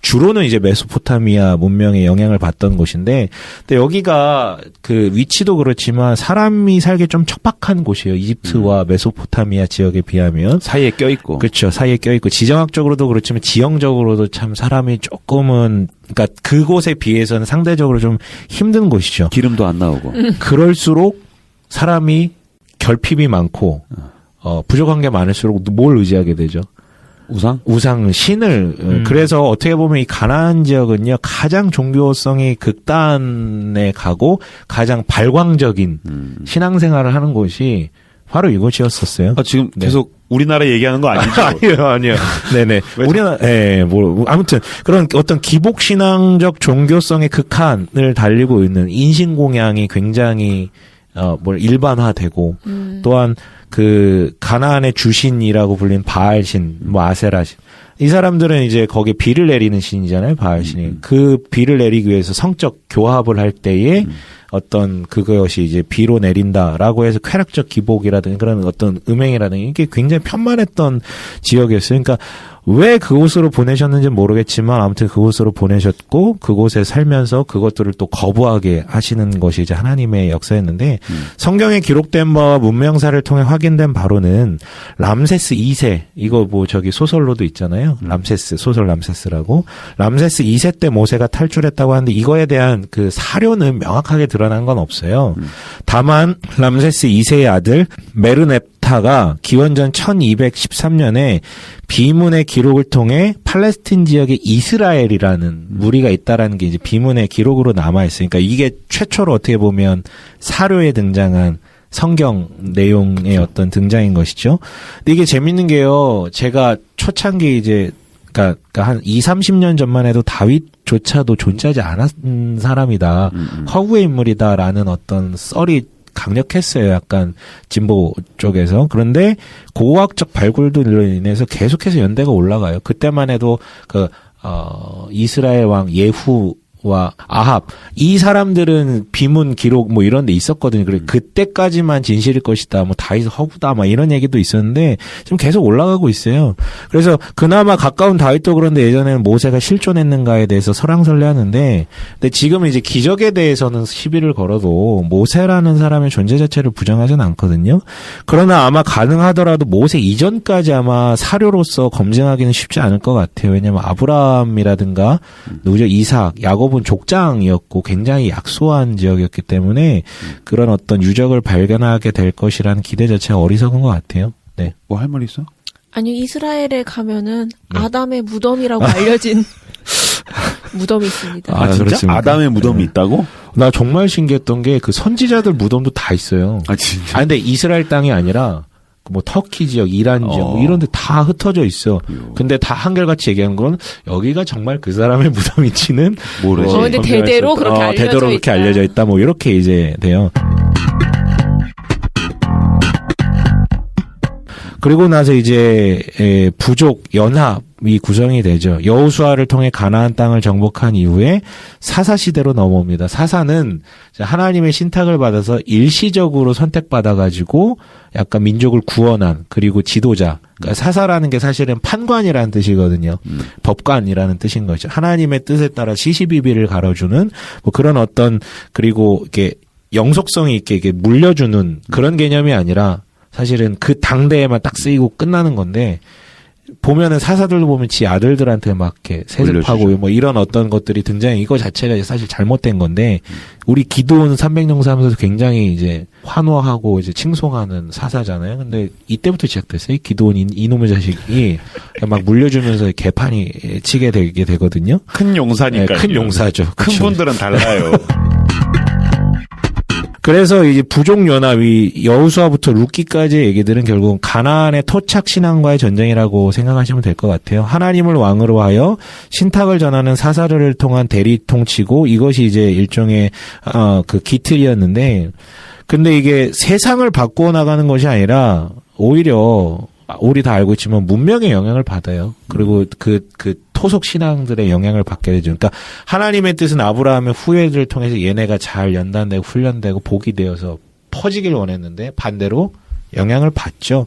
주로는 이제 메소포타미아 문명의 영향을 받던 곳인데, 근데 여기가 그 위치도 그렇지만 사람이 살기 좀 척박한 곳이에요. 이집트와 메소포타미아 지역에 비하면. 사이에 껴있고. 그렇죠. 사이에 껴있고. 지정학적으로도 그렇지만 지형적으로도 참 사람이 조금은, 그러니까 그곳에 비해서는 상대적으로 좀 힘든 곳이죠. 기름도 안 나오고. 그럴수록 사람이 결핍이 많고, 부족한 게 많을수록 뭘 의지하게 되죠? 우상, 신을. 그래서 어떻게 보면 이 가나안 지역은요, 가장 종교성이 극단에 가고, 가장 발광적인 신앙생활을 하는 곳이 바로 이곳이었었어요. 지금 계속 우리나라 얘기하는 거 아니죠? 아니요. 네네. 우리나라, 아무튼, 그런 어떤 기복신앙적 종교성의 극한을 달리고 있는 인신공양이 굉장히, 일반화되고, 또한, 그 가나안의 주신이라고 불린 바알신, 아세라신. 이 사람들은 이제 거기에 비를 내리는 신이잖아요, 바알신이. 그 비를 내리기 위해서 성적 교합을 할 때에 어떤 그것이 이제 비로 내린다라고 해서 쾌락적 기복이라든지 그런 어떤 음행이라든지 이게 굉장히 편만했던 지역이었어요. 그러니까 왜 그곳으로 보내셨는지 모르겠지만 아무튼 그곳으로 보내셨고 그곳에 살면서 그것들을 또 거부하게 하시는 것이 이제 하나님의 역사였는데 성경에 기록된 바와 문명사를 통해 확인된 바로는 람세스 2세 이거 소설로도 있잖아요. 소설 람세스라고. 람세스 2세 때 모세가 탈출했다고 하는데 이거에 대한 그 사료는 명확하게 드러난 건 없어요. 다만 람세스 2세의 아들 메르넵타가 기원전 1213년에 비문의 기록을 통해 팔레스틴 지역에 이스라엘이라는 무리가 있다라는 게 이제 비문의 기록으로 남아있으니까 이게 최초로 어떻게 보면 사료에 등장한 성경 내용의 어떤 등장인 것이죠. 근데 이게 재밌는 게요. 제가 초창기 이제 그러니까 한 20-30년 전만 해도 다윗조차도 존재하지 않았던 사람이다. 허구의 인물이다라는 어떤 썰이 강력했어요. 약간 진보 쪽에서. 그런데 고고학적 발굴들로 인해서 계속해서 연대가 올라가요. 그때만 해도 이스라엘 왕 예후와 아합 이 사람들은 비문 기록 이런 데 있었거든요. 그래 그때까지만 진실일 것이다. 다윗 허구다. 이런 얘기도 있었는데 지금 계속 올라가고 있어요. 그래서 그나마 가까운 다윗도 그런데 예전에는 모세가 실존했는가에 대해서 설왕설래하는데 근데 지금은 이제 기적에 대해서는 시비를 걸어도 모세라는 사람의 존재 자체를 부정하지는 않거든요. 그러나 아마 가능하더라도 모세 이전까지 아마 사료로서 검증하기는 쉽지 않을 것 같아요. 왜냐하면 아브라함이라든가 누구죠? 이삭, 야곱은 족장이었고 굉장히 약소한 지역이었기 때문에 그런 어떤 유적을 발견하게 될 것이라는 기대 자체가 어리석은 것 같아요. 네. 뭐 할 말 있어? 아니 이스라엘에 가면은 아담의 무덤이라고 알려진 무덤이 있습니다. 진짜? 그렇습니까? 아담의 무덤이 있다고? 나 정말 신기했던 게 그 선지자들 무덤도 다 있어요. 진짜? 근데 이스라엘 땅이 아니라 터키 지역, 이란 지역, 이런 데 다 흩어져 있어. 근데 다 한결같이 얘기하는 건 여기가 정말 그 사람의 무덤인지는 모르지. 근데 대대로 그렇게 알려져 대대로 그렇게 알려져 있다. 이렇게 이제 돼요. 그리고 나서 이제 부족 연합이 구성이 되죠. 여호수아를 통해 가나안 땅을 정복한 이후에 사사 시대로 넘어옵니다. 사사는 하나님의 신탁을 받아서 일시적으로 선택받아가지고 약간 민족을 구원한 그리고 지도자. 그러니까 사사라는 게 사실은 판관이라는 뜻이거든요. 법관이라는 뜻인 거죠. 하나님의 뜻에 따라 시시비비를 가려주는 그런 어떤 그리고 이렇게 영속성이 있게 이렇게 물려주는 그런 개념이 아니라 사실은 그 당대에만 딱 쓰이고 끝나는 건데 보면은 사사들도 보면 지 아들들한테 막 이렇게 세습하고 이런 어떤 것들이 등장해. 이거 자체가 사실 잘못된 건데 우리 기도원 300령 하면서 굉장히 이제 환호하고 이제 칭송하는 사사잖아요. 근데 이때부터 시작됐어요. 기도원 이놈의 자식이 막 물려주면서 개판이 치게 되게 되거든요. 큰 용사니까요. 네, 큰 용사죠. 큰 그쵸. 분들은 달라요. 그래서 이제 부족연합이 여호수아부터 룻기까지의 얘기들은 결국은 가나안의 토착 신앙과의 전쟁이라고 생각하시면 될 것 같아요. 하나님을 왕으로 하여 신탁을 전하는 사사들을 통한 대리통치고 이것이 이제 일종의 그 기틀이었는데 근데 이게 세상을 바꾸어 나가는 것이 아니라 오히려 우리 다 알고 있지만 문명의 영향을 받아요. 그리고 그 토속 신앙들의 영향을 받게 되죠. 그러니까 하나님의 뜻은 아브라함의 후예들을 통해서 얘네가 잘 연단되고 훈련되고 복이 되어서 퍼지길 원했는데 반대로 영향을 받죠.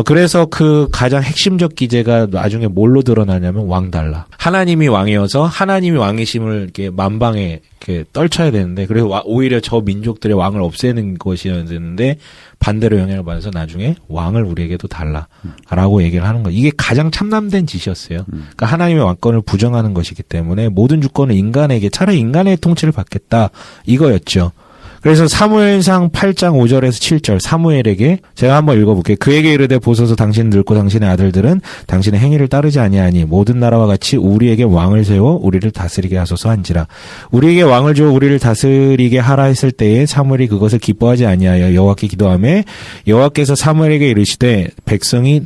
그래서 그 가장 핵심적 기제가 나중에 뭘로 드러나냐면 왕달라. 하나님이 왕이어서 하나님이 왕이심을 이렇게 만방에 이렇게 떨쳐야 되는데, 그래서 오히려 저 민족들의 왕을 없애는 것이었는데 반대로 영향을 받아서 나중에 왕을 우리에게도 달라라고 얘기를 하는 거. 이게 가장 참남된 짓이었어요. 그러니까 하나님의 왕권을 부정하는 것이기 때문에 모든 주권을 인간에게, 차라리 인간의 통치를 받겠다 이거였죠. 그래서 사무엘상 8장 5절에서 7절 사무엘에게 제가 한번 읽어볼게요. 그에게 이르되 보소서 당신 늙고 당신의 아들들은 당신의 행위를 따르지 아니하니 모든 나라와 같이 우리에게 왕을 세워 우리를 다스리게 하소서 한지라. 우리에게 왕을 주어 우리를 다스리게 하라 했을 때에 사무엘이 그것을 기뻐하지 아니하여 여호와께 기도하매 여호와께서 사무엘에게 이르시되 백성이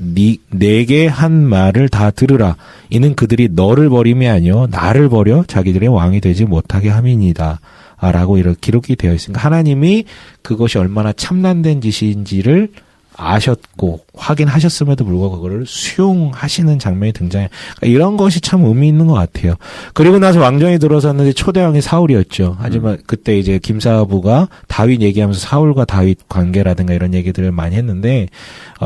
내게 한 말을 다 들으라. 이는 그들이 너를 버림이 아니요 나를 버려 자기들의 왕이 되지 못하게 함이니이다. 라고 이렇게 기록이 되어 있으니까 하나님이 그것이 얼마나 참난된 짓인지를 아셨고 확인하셨음에도 불구하고 그거를 수용하시는 장면이 등장해요. 그러니까 이런 것이 참 의미 있는 것 같아요. 그리고 나서 왕정이 들어섰는데 초대왕이 사울이었죠. 하지만 그때 이제 김사부가 다윗 얘기하면서 사울과 다윗 관계라든가 이런 얘기들을 많이 했는데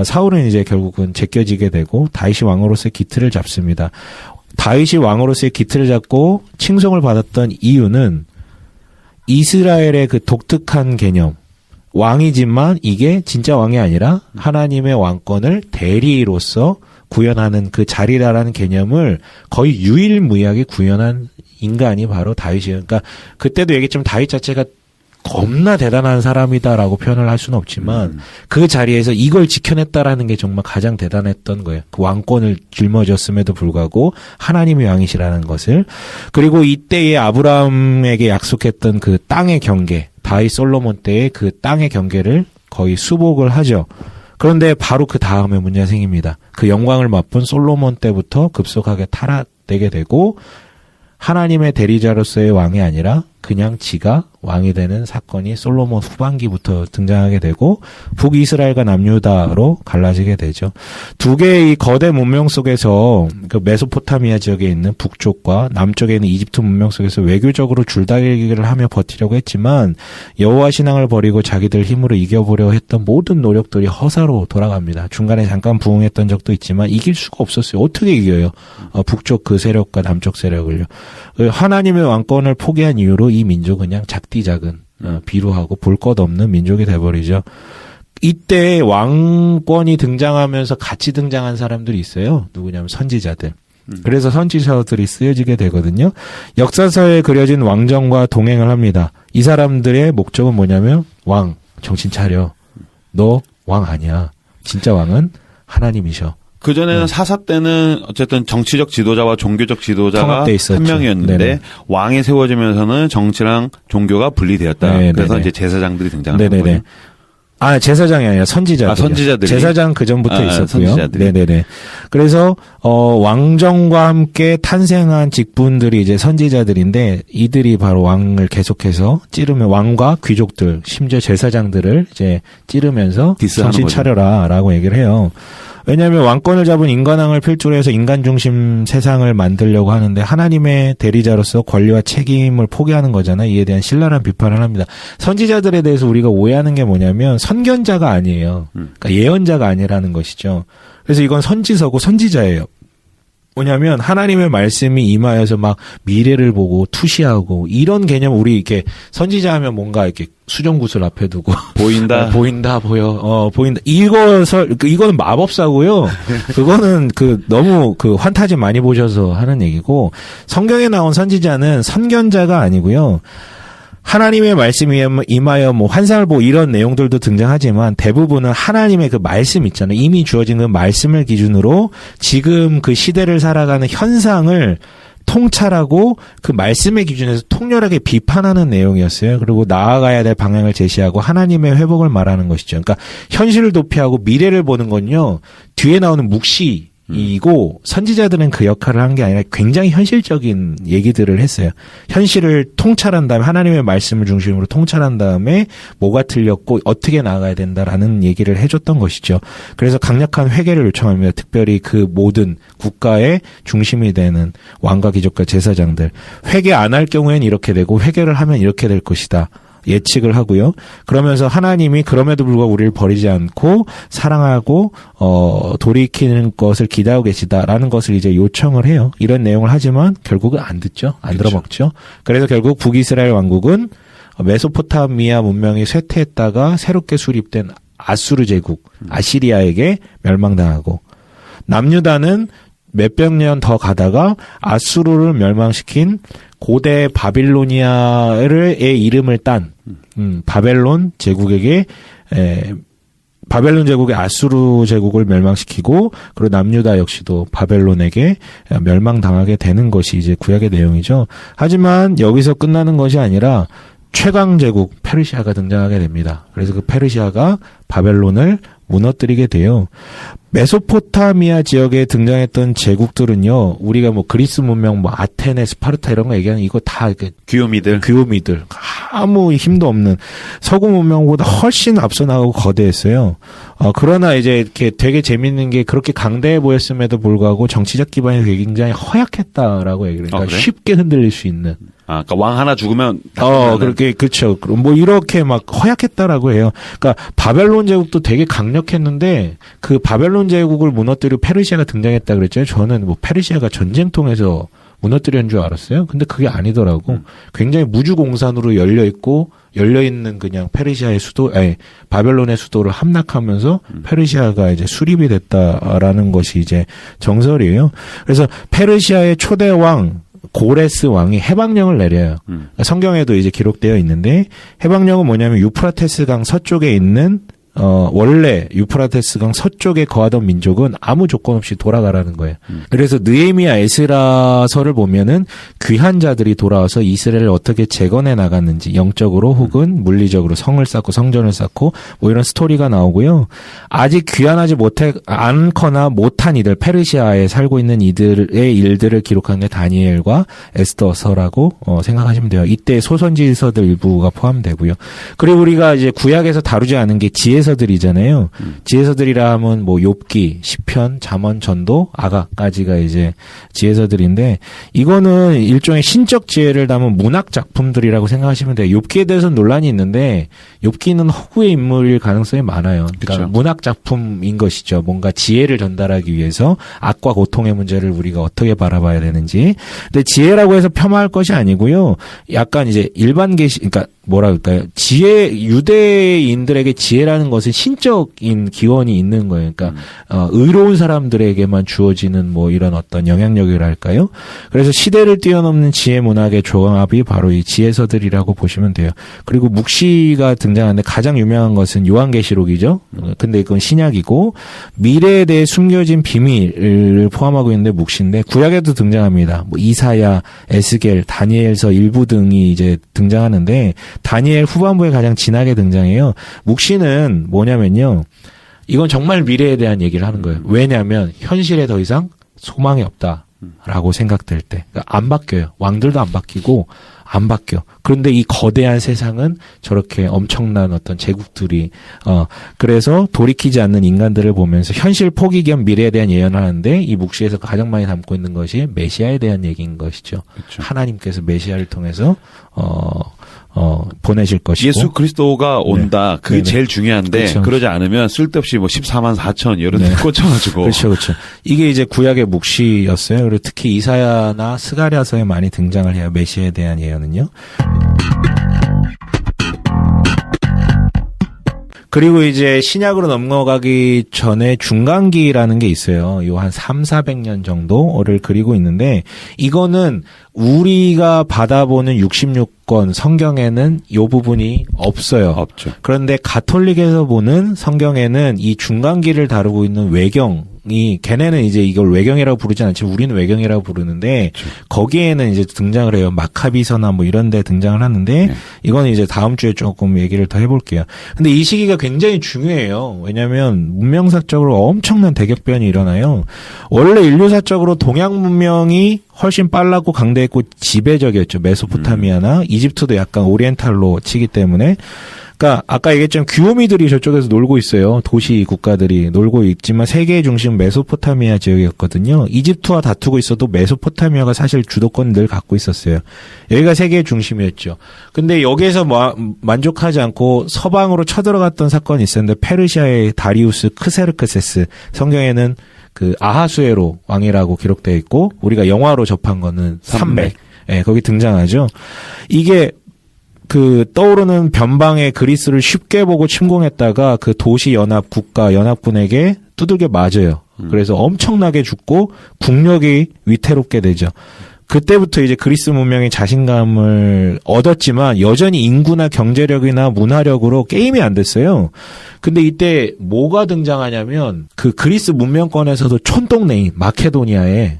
사울은 이제 결국은 제껴지게 되고 다윗이 왕으로서의 기틀을 잡습니다. 다윗이 왕으로서의 기틀을 잡고 칭송을 받았던 이유는 이스라엘의 그 독특한 개념, 왕이지만 이게 진짜 왕이 아니라 하나님의 왕권을 대리로서 구현하는 그 자리라라는 개념을 거의 유일무이하게 구현한 인간이 바로 다윗이에요. 그러니까 그때도 얘기했지만 다윗 자체가 겁나 대단한 사람이다라고 표현을 할 수는 없지만 그 자리에서 이걸 지켜냈다라는 게 정말 가장 대단했던 거예요. 그 왕권을 짊어졌음에도 불구하고 하나님이 왕이시라는 것을. 그리고 이때에 아브라함에게 약속했던 그 땅의 경계, 다윗 솔로몬 때의 그 땅의 경계를 거의 수복을 하죠. 그런데 바로 그 다음에 문제가 생깁니다. 그 영광을 맛본 솔로몬 때부터 급속하게 타락되게 되고 하나님의 대리자로서의 왕이 아니라 그냥 지가 왕이 되는 사건이 솔로몬 후반기부터 등장하게 되고 북이스라엘과 남유다로 갈라지게 되죠. 두 개의 이 거대 문명 속에서 그 메소포타미아 지역에 있는 북쪽과 남쪽에 있는 이집트 문명 속에서 외교적으로 줄다리기를 하며 버티려고 했지만 여호와 신앙을 버리고 자기들 힘으로 이겨보려 했던 모든 노력들이 허사로 돌아갑니다. 중간에 잠깐 부흥했던 적도 있지만 이길 수가 없었어요. 어떻게 이겨요? 북쪽 그 세력과 남쪽 세력을요. 하나님의 왕권을 포기한 이유로 이 민족은 그냥 작디작은 비루하고 볼 것 없는 민족이 돼버리죠. 이때 왕권이 등장하면서 같이 등장한 사람들이 있어요. 누구냐면 선지자들. 그래서 선지자들이 쓰여지게 되거든요. 역사서에 그려진 왕정과 동행을 합니다. 이 사람들의 목적은 뭐냐면 왕, 정신 차려. 너 왕 아니야. 진짜 왕은 하나님이셔. 그전에는 사사 때는 어쨌든 정치적 지도자와 종교적 지도자가 한 명이었는데 네네. 왕이 세워지면서는 정치랑 종교가 분리되었다. 네네네. 그래서 이제 제사장들이 등장한 거예요. 아, 제사장이 아니라 선지자들. 선지자들이. 제사장 그 전부터 있었고요. 선지자들이. 네네네. 그래서 왕정과 함께 탄생한 직분들이 이제 선지자들인데 이들이 바로 왕을 계속해서 찌르면 왕과 귀족들, 심지어 제사장들을 이제 찌르면서 정신 차려라라고 얘기를 해요. 왜냐하면 왕권을 잡은 인간왕을 필두로 해서 인간 중심 세상을 만들려고 하는데 하나님의 대리자로서 권리와 책임을 포기하는 거잖아요. 이에 대한 신랄한 비판을 합니다. 선지자들에 대해서 우리가 오해하는 게 뭐냐면 선견자가 아니에요. 그러니까 예언자가 아니라는 것이죠. 그래서 이건 선지서고 선지자예요. 뭐냐면 하나님의 말씀이 임하여서 막 미래를 보고 투시하고 이런 개념 우리 이렇게 선지자 하면 뭔가 이렇게 수정구슬 앞에 두고 보인다 보인다 보여 보인다 이거는 마법사고요. 그거는 너무 환타지 많이 보셔서 하는 얘기고 성경에 나온 선지자는 선견자가 아니고요. 하나님의 말씀이 임하여 환상을 보고 이런 내용들도 등장하지만 대부분은 하나님의 그 말씀 있잖아요. 이미 주어진 그 말씀을 기준으로 지금 그 시대를 살아가는 현상을 통찰하고 그 말씀의 기준에서 통렬하게 비판하는 내용이었어요. 그리고 나아가야 될 방향을 제시하고 하나님의 회복을 말하는 것이죠. 그러니까 현실을 도피하고 미래를 보는 건요. 뒤에 나오는 묵시 이고 선지자들은 그 역할을 한 게 아니라 굉장히 현실적인 얘기들을 했어요. 현실을 통찰한 다음에 하나님의 말씀을 중심으로 통찰한 다음에 뭐가 틀렸고 어떻게 나아가야 된다라는 얘기를 해줬던 것이죠. 그래서 강력한 회개를 요청합니다. 특별히 그 모든 국가의 중심이 되는 왕과 귀족과 제사장들. 회개 안 할 경우에는 이렇게 되고 회개를 하면 이렇게 될 것이다. 예측을 하고요. 그러면서 하나님이 그럼에도 불구하고 우리를 버리지 않고 사랑하고 돌이키는 것을 기대하고 계시다라는 것을 이제 요청을 해요. 이런 내용을 하지만 결국은 안 듣죠. 안 그렇죠. 들어먹죠. 그래서 결국 북이스라엘 왕국은 메소포타미아 문명이 쇠퇴했다가 새롭게 수립된 아수르 제국, 아시리아에게 멸망당하고 남유다는 몇백 년 더 가다가 아수르를 멸망시킨 고대 바빌로니아의 이름을 딴 바벨론 제국에게 바벨론 제국이 아수르 제국을 멸망시키고 그리고 남유다 역시도 바벨론에게 멸망당하게 되는 것이 이제 구약의 내용이죠. 하지만 여기서 끝나는 것이 아니라 최강 제국 페르시아가 등장하게 됩니다. 그래서 그 페르시아가 바벨론을 무너뜨리게 돼요. 메소포타미아 지역에 등장했던 제국들은요, 우리가 뭐 그리스 문명, 뭐 아테네, 스파르타 이런 거 얘기하는 이거 다 귀요미들 아무 힘도 없는 서구 문명보다 훨씬 앞서 나가고 거대했어요. 그러나 이제 이렇게 되게 재밌는 게 그렇게 강대해 보였음에도 불구하고 정치적 기반이 굉장히 허약했다라고 얘기를 해요. 그러니까 그래? 쉽게 흔들릴 수 있는. 그러니까 왕 하나 죽으면 그렇게 그렇죠. 뭐 이렇게 막 허약했다라고 해요. 그러니까 바벨론 제국도 되게 강력했는데 그 바벨론 제국을 무너뜨리고 페르시아가 등장했다 그랬잖아요. 저는 뭐 페르시아가 전쟁 통해서 무너뜨리는 줄 알았어요. 근데 그게 아니더라고. 굉장히 무주공산으로 열려 있는 그냥 페르시아의 바벨론의 수도를 함락하면서 페르시아가 이제 수립이 됐다라는 것이 이제 정설이에요. 그래서 페르시아의 초대 왕 고레스 왕이 해방령을 내려요. 성경에도 이제 기록되어 있는데 해방령은 뭐냐면 유프라테스강 서쪽에 있는 원래 유프라테스강 서쪽에 거하던 민족은 아무 조건 없이 돌아가라는 거예요. 그래서 느헤미야 에스라서를 보면은 귀한 자들이 돌아와서 이스라엘을 어떻게 재건해 나갔는지 영적으로 혹은 물리적으로 성을 쌓고 성전을 쌓고 뭐 이런 스토리가 나오고요. 아직 귀환하지 않거나 못한 이들, 페르시아에 살고 있는 이들의 일들을 기록한 게 다니엘과 에스더서라고 생각하시면 돼요. 이때 소선지서들 일부가 포함되고요. 그리고 우리가 이제 구약에서 다루지 않은 게 지혜서들이잖아요. 지혜서들이라 하면 뭐 욥기, 시편, 잠언, 전도, 아가까지가 이제 지혜서들인데 이거는 일종의 신적 지혜를 담은 문학 작품들이라고 생각하시면 돼요. 욥기에 대해서는 논란이 있는데 욥기는 허구의 인물일 가능성이 많아요. 그러니까 문학 작품인 것이죠. 뭔가 지혜를 전달하기 위해서 악과 고통의 문제를 우리가 어떻게 바라봐야 되는지. 근데 지혜라고 해서 폄하할 것이 아니고요. 약간 이제 일반 계시, 그러니까 뭐라 그럴까요? 유대인들에게 지혜라는 것은 신적인 기원이 있는 거예요. 그러니까, 의로운 사람들에게만 주어지는 뭐 이런 어떤 영향력이랄까요? 그래서 시대를 뛰어넘는 지혜 문학의 조합이 바로 이 지혜서들이라고 보시면 돼요. 그리고 묵시가 등장하는데 가장 유명한 것은 요한계시록이죠. 근데 그건 신약이고, 미래에 대해 숨겨진 비밀을 포함하고 있는데 묵시인데, 구약에도 등장합니다. 뭐 이사야, 에스겔, 다니엘서 일부 등이 이제 등장하는데, 다니엘 후반부에 가장 진하게 등장해요. 묵시는 뭐냐면요. 이건 정말 미래에 대한 얘기를 하는 거예요. 왜냐하면 현실에 더 이상 소망이 없다라고 생각될 때. 그러니까 안 바뀌어요. 왕들도 안 바뀌고 안 바뀌어. 그런데 이 거대한 세상은 저렇게 엄청난 어떤 제국들이 그래서 돌이키지 않는 인간들을 보면서 현실 포기 겸 미래에 대한 예언을 하는데 이 묵시에서 가장 많이 담고 있는 것이 메시아에 대한 얘기인 것이죠. 그렇죠. 하나님께서 메시아를 통해서 보내실 것이고 예수 그리스도가 온다. 그게 네네. 제일 중요한데 그렇죠. 그러지 않으면 쓸데없이 뭐 14만 4천 이런 데 꽂혀가지고 그렇죠. 이게 이제 구약의 묵시였어요. 그리고 특히 이사야나 스가랴서에 많이 등장을 해요. 메시아에 대한 예언은요. 그리고 이제 신약으로 넘어가기 전에 중간기라는 게 있어요. 요 한 300-400년 정도를 그리고 있는데 이거는 우리가 받아보는 66권 성경에는 이 부분이 없어요. 없죠. 그런데 가톨릭에서 보는 성경에는 이 중간기를 다루고 있는 외경 걔네는 이제 이걸 외경이라고 부르지 않지만 우리는 외경이라고 부르는데 그렇죠. 거기에는 이제 등장을 해요. 마카비서나 뭐 이런 데 등장을 하는데 이거는 이제 다음 주에 조금 얘기를 더 해볼게요. 근데 이 시기가 굉장히 중요해요. 왜냐면 문명사적으로 엄청난 대격변이 일어나요. 원래 인류사적으로 동양 문명이 훨씬 빨랐고 강대했고 지배적이었죠. 메소포타미아나 이집트도 약간 오리엔탈로 치기 때문에. 그러니까 아까 얘기했지만 귀요미들이 저쪽에서 놀고 있어요. 도시 국가들이 놀고 있지만 세계의 중심은 메소포타미아 지역이었거든요. 이집트와 다투고 있어도 메소포타미아가 사실 주도권을 늘 갖고 있었어요. 여기가 세계의 중심이었죠. 근데 여기에서 만족하지 않고 서방으로 쳐들어갔던 사건이 있었는데 페르시아의 다리우스 크세르크세스, 성경에는 그 아하수에로 왕이라고 기록되어 있고 우리가 영화로 접한 거는 삼백. 예, 거기 등장하죠. 이게 그 떠오르는 변방의 그리스를 쉽게 보고 침공했다가 그 도시 연합 국가 연합군에게 두들겨 맞아요. 그래서 엄청나게 죽고 국력이 위태롭게 되죠. 그때부터 이제 그리스 문명이 자신감을 얻었지만 여전히 인구나 경제력이나 문화력으로 게임이 안 됐어요. 근데 이때 뭐가 등장하냐면 그 그리스 문명권에서도 촌동네인 마케도니아에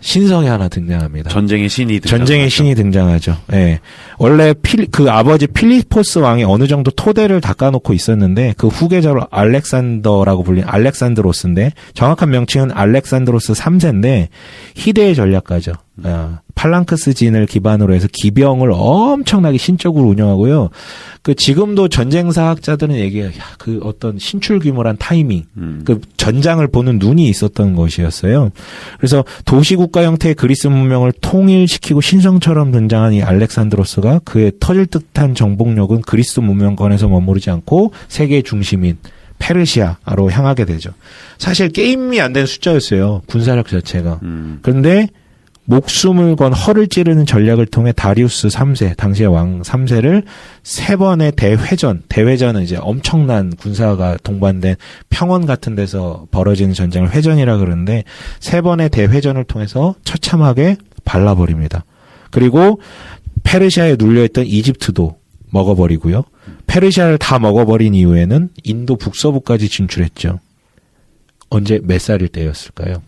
신성이 하나 등장합니다. 전쟁의 신이 등장하죠. 예. 원래 그 아버지 필리포스 왕이 어느 정도 토대를 닦아놓고 있었는데 그 후계자로 알렉산더라고 불린 알렉산드로스인데 정확한 명칭은 알렉산드로스 3세인데 희대의 전략가죠. 팔랑크스 진을 기반으로 해서 기병을 엄청나게 신적으로 운영하고요. 그 지금도 전쟁사 학자들은 얘기해요. 그 어떤 신출귀몰한 타이밍, 그 전장을 보는 눈이 있었던 것이었어요. 그래서 도시국가 형태의 그리스 문명을 통일시키고 신성처럼 등장한 이 알렉산드로스가 그의 터질 듯한 정복력은 그리스 문명권에서 머무르지 않고 세계의 중심인 페르시아로 향하게 되죠. 사실 게임이 안 된 숫자였어요. 군사력 자체가. 그런데 목숨을 건 허를 찌르는 전략을 통해 다리우스 3세, 당시의 왕 3세를 세 번의 대회전은 이제 엄청난 군사가 동반된 평원 같은 데서 벌어지는 전쟁을 회전이라 그러는데 세 번의 대회전을 통해서 처참하게 발라버립니다. 그리고 페르시아에 눌려있던 이집트도 먹어버리고요. 페르시아를 다 먹어버린 이후에는 인도 북서부까지 진출했죠. 언제 몇 살일 때였을까요?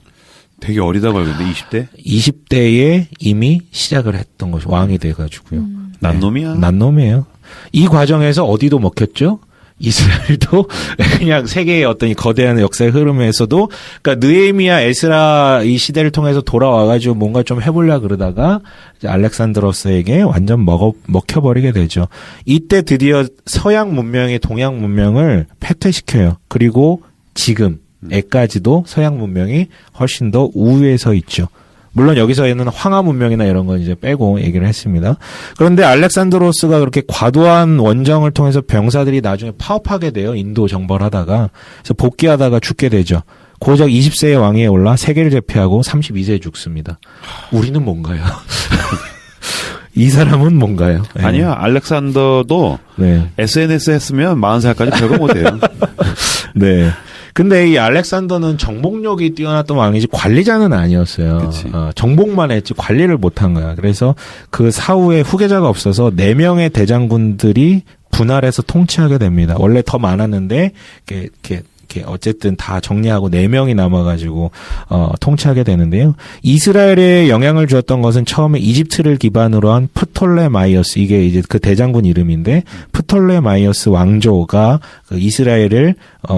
되게 어리다고 알겠는데 20대? 20대에 이미 시작을 했던 것이 왕이 돼가지고요. 난놈이야. 난놈이에요. 이 과정에서 어디도 먹혔죠? 이스라엘도 그냥 세계의 어떤 이 거대한 역사의 흐름에서도 그러니까 느헤미야, 에스라 이 시대를 통해서 돌아와가지고 뭔가 좀 해보려 그러다가 이제 알렉산드로스에게 완전 먹혀버리게 되죠. 이때 드디어 서양 문명이 동양 문명을 패퇴시켜요. 그리고 지금에까지도 서양 문명이 훨씬 더 우위에 서 있죠. 물론 여기서는 황하 문명이나 이런 건 이제 빼고 얘기를 했습니다. 그런데 알렉산드로스가 그렇게 과도한 원정을 통해서 병사들이 나중에 파업하게 돼요. 인도 정벌 하다가. 그래서 복귀하다가 죽게 되죠. 고작 20세의 왕위에 올라 세계를 제패하고 32세에 죽습니다. 우리는 뭔가요? 이 사람은 뭔가요? 네. 아니야. 알렉산더도 SNS 했으면 40살까지 별거 못해요. 네. 근데 이 알렉산더는 정복력이 뛰어났던 왕이지 관리자는 아니었어요. 정복만 했지 관리를 못한 거야. 그래서 그 사후에 후계자가 없어서 4명의 대장군들이 분할해서 통치하게 됩니다. 원래 더 많았는데 이렇게 어쨌든 다 정리하고 4명이 남아가지고 통치하게 되는데요. 이스라엘에 영향을 주었던 것은 처음에 이집트를 기반으로 한 프톨레마이어스, 이게 이제 그 대장군 이름인데 프톨레마이어스 왕조가 그 이스라엘을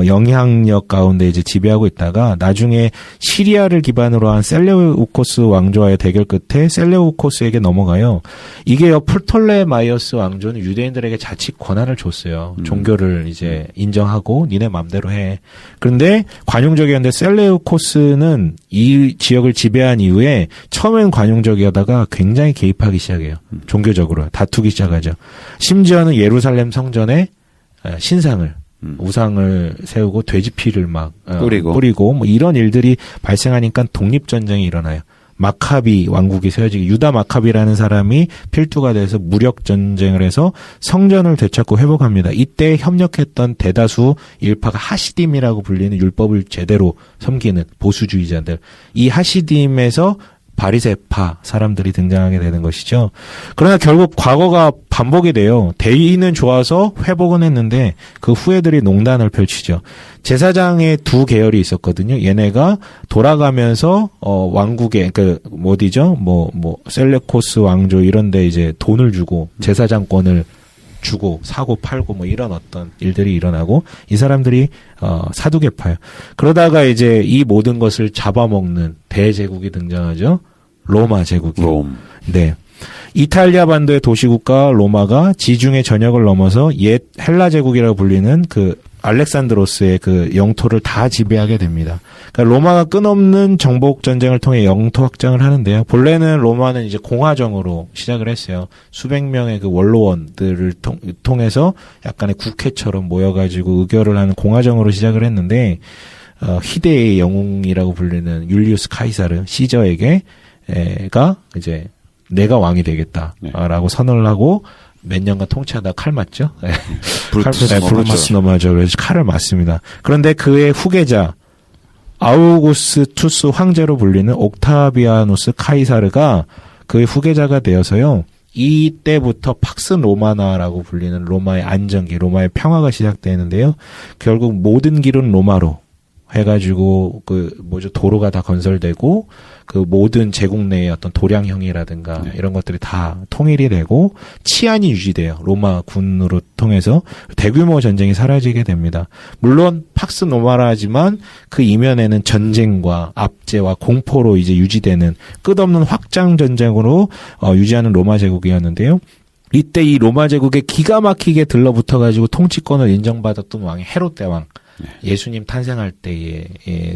영향력 가운데 이제 지배하고 있다가 나중에 시리아를 기반으로 한 셀레우코스 왕조와의 대결 끝에 셀레우코스에게 넘어가요. 이게요, 프톨레마이어스 왕조는 유대인들에게 자칫 권한을 줬어요. 종교를 이제 인정하고 니네 맘대로 해. 그런데 관용적이었는데 셀레우코스는 이 지역을 지배한 이후에 처음엔 관용적이었다가 굉장히 개입하기 시작해요. 종교적으로 다투기 시작하죠. 심지어는 예루살렘 성전에 신상을 우상을 세우고 돼지피를 막 뿌리고 뭐 이런 일들이 발생하니까 독립전쟁이 일어나요. 마카비 왕국이 세워지기, 유다 마카비라는 사람이 필두가 돼서 무력 전쟁을 해서 성전을 되찾고 회복합니다. 이때 협력했던 대다수 일파가 하시딤이라고 불리는 율법을 제대로 섬기는 보수주의자들, 이 하시딤에서 바리새파 사람들이 등장하게 되는 것이죠. 그러나 결국 과거가 반복이 돼요. 대의는 좋아서 회복은 했는데 그 후예들이 농단을 펼치죠. 제사장의 두 계열이 있었거든요. 얘네가 돌아가면서 왕국에 어디죠? 셀레코스 왕조 이런데 이제 돈을 주고 제사장권을 주고 사고 팔고 뭐 이런 어떤 일들이 일어나고 이 사람들이 사두개파예요. 그러다가 이제 이 모든 것을 잡아먹는 대제국이 등장하죠. 로마 제국이. 네. 이탈리아 반도의 도시국가 로마가 지중해 전역을 넘어서 옛 헬라 제국이라고 불리는 그 알렉산드로스의 그 영토를 다 지배하게 됩니다. 그러니까 로마가 끝없는 정복 전쟁을 통해 영토 확장을 하는데요. 본래는 로마는 이제 공화정으로 시작을 했어요. 수백 명의 그 원로원들을 통해서 약간의 국회처럼 모여가지고 의결을 하는 공화정으로 시작을 했는데 희대의 영웅이라고 불리는 율리우스 카이사르 시저에게가 이제 내가 왕이 되겠다라고 선언을 하고 몇 년간 통치하다 칼 맞죠? 네. 브루투스 넘어져. 그래서 칼을 맞습니다. 그런데 그의 후계자 아우구스투스 황제로 불리는 옥타비아누스 카이사르가 그의 후계자가 되어서요. 이때부터 팍스 로마나라고 불리는 로마의 안정기, 로마의 평화가 시작되는데요. 결국 모든 길은 로마로 해가지고 도로가 다 건설되고 그 모든 제국 내의 어떤 도량형이라든가 이런 것들이 다 통일이 되고 치안이 유지돼요. 로마 군으로 통해서 대규모 전쟁이 사라지게 됩니다. 물론 팍스 로마라지만 그 이면에는 전쟁과 압제와 공포로 이제 유지되는 끝없는 확장 전쟁으로 유지하는 로마 제국이었는데요. 이때 이 로마 제국에 기가 막히게 들러붙어가지고 통치권을 인정받았던 왕이 헤롯 대왕. 예수님 탄생할 때의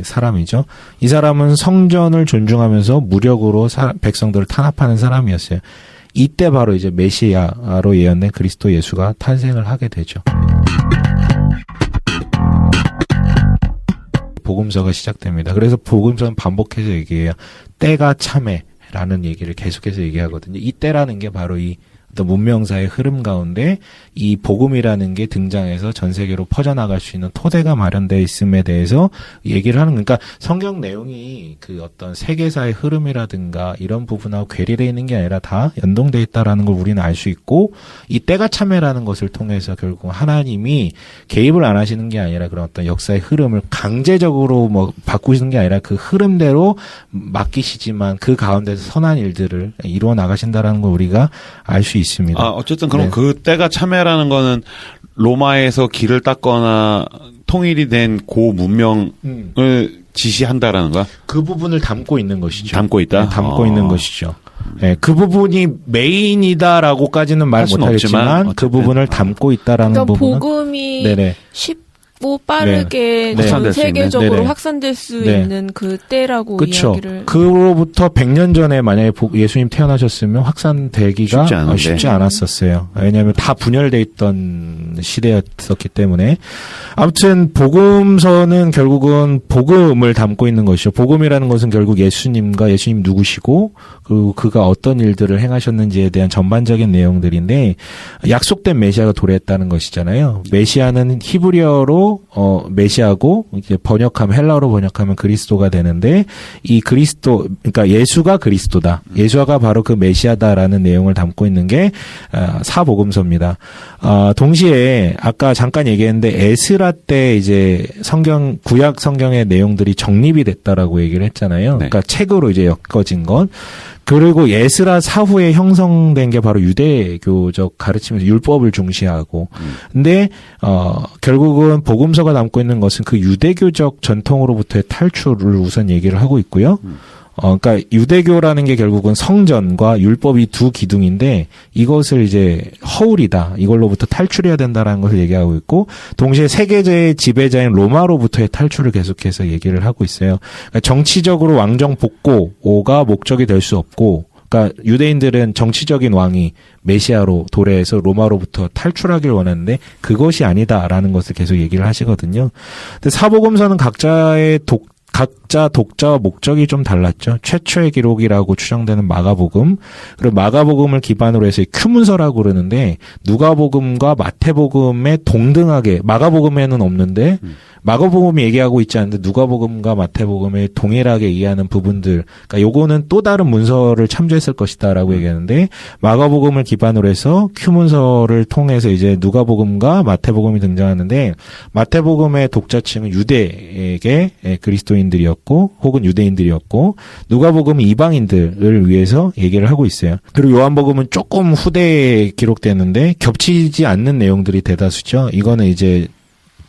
사람이죠. 이 사람은 성전을 존중하면서 무력으로 백성들을 탄압하는 사람이었어요. 이때 바로 이제 메시아로 예언된 그리스도 예수가 탄생을 하게 되죠. 복음서가 시작됩니다. 그래서 복음서는 반복해서 얘기해요. 때가 참해라는 얘기를 계속해서 얘기하거든요. 이 때라는 게 바로 이 문명사의 흐름 가운데 이 복음이라는 게 등장해서 전 세계로 퍼져나갈 수 있는 토대가 마련되어 있음에 대해서 얘기를 하는, 그러니까 성경 내용이 그 어떤 세계사의 흐름이라든가 이런 부분하고 괴리되어 있는 게 아니라 다 연동되어 있다라는 걸 우리는 알 수 있고, 이 때가 참여라는 것을 통해서 결국 하나님이 개입을 안 하시는 게 아니라 그런 어떤 역사의 흐름을 강제적으로 뭐 바꾸시는 게 아니라 그 흐름대로 맡기시지만 그 가운데서 선한 일들을 이루어 나가신다라는 걸 우리가 알 수 있습니다. 어쨌든 그럼 그 때가 참여라는 거는 로마에서 길을 닦거나 통일이 된 고 문명을 지시한다라는 거야? 그 부분을 담고 있는 것이죠. 담고 있다? 네, 담고 있는 것이죠. 네, 그 부분이 메인이다라고까지는 말 못하겠지만 그 부분을 담고 있다라는 그러니까 부분은 복음이 네네. 빠르게 전 세계적으로 확산될 수 네. 있는 그 때라고 그쵸. 이야기를. 그로부터 100년 전에 만약에 예수님 태어나셨으면 확산되기가 쉽지 않았었어요. 왜냐하면 다 분열돼 있던 시대였었기 때문에. 아무튼 복음서는 결국은 복음을 담고 있는 것이죠. 복음이라는 것은 결국 예수님과 예수님 누구시고 그리고 그가 어떤 일들을 행하셨는지에 대한 전반적인 내용들인데, 약속된 메시아가 도래했다는 것이잖아요. 메시아는 히브리어로 메시아고 이제 번역하면 헬라어로 번역하면 그리스도가 되는데, 이 그리스도, 그러니까 예수가 그리스도다. 예수가 바로 그 메시아다라는 내용을 담고 있는 게 사복음서입니다. 동시에 아까 잠깐 얘기했는데 에스라 때 이제 구약 성경의 내용들이 정립이 됐다라고 얘기를 했잖아요. 그러니까 책으로 이제 엮어진 것. 그리고 에스라 사후에 형성된 게 바로 유대교적 가르침에서 율법을 중시하고. 근데 결국은 복음서가 담고 있는 것은 그 유대교적 전통으로부터의 탈출을 우선 얘기를 하고 있고요. 그러니까 유대교라는 게 결국은 성전과 율법이 두 기둥인데, 이것을 이제 허울이다, 이걸로부터 탈출해야 된다라는 것을 얘기하고 있고, 동시에 세계의 지배자인 로마로부터의 탈출을 계속해서 얘기를 하고 있어요. 그러니까 정치적으로 왕정 복고가 목적이 될 수 없고, 그러니까 유대인들은 정치적인 왕이 메시아로 도래해서 로마로부터 탈출하길 원하는데 그것이 아니다라는 것을 계속 얘기를 하시거든요. 근데 사복음서는 각자 독자와 목적이 좀 달랐죠. 최초의 기록이라고 추정되는 마가복음, 그리고 마가복음을 기반으로 해서 큐문서라고 그러는데, 누가복음과 마태복음에 동등하게, 마가복음에는 없는데 마가복음이 얘기하고 있지 않는데 누가복음과 마태복음에 동일하게 이해하는 부분들, 그러니까 요거는 또 다른 문서를 참조했을 것이다라고 얘기하는데 마가복음을 기반으로 해서 큐문서를 통해서 이제 누가복음과 마태복음이 등장하는데 마태복음의 독자층은 유대계 그리스도인들이었고 혹은 유대인들이었고 누가복음은 이방인들을 위해서 얘기를 하고 있어요. 그리고 요한복음은 조금 후대에 기록됐는데 겹치지 않는 내용들이 대다수죠. 이거는 이제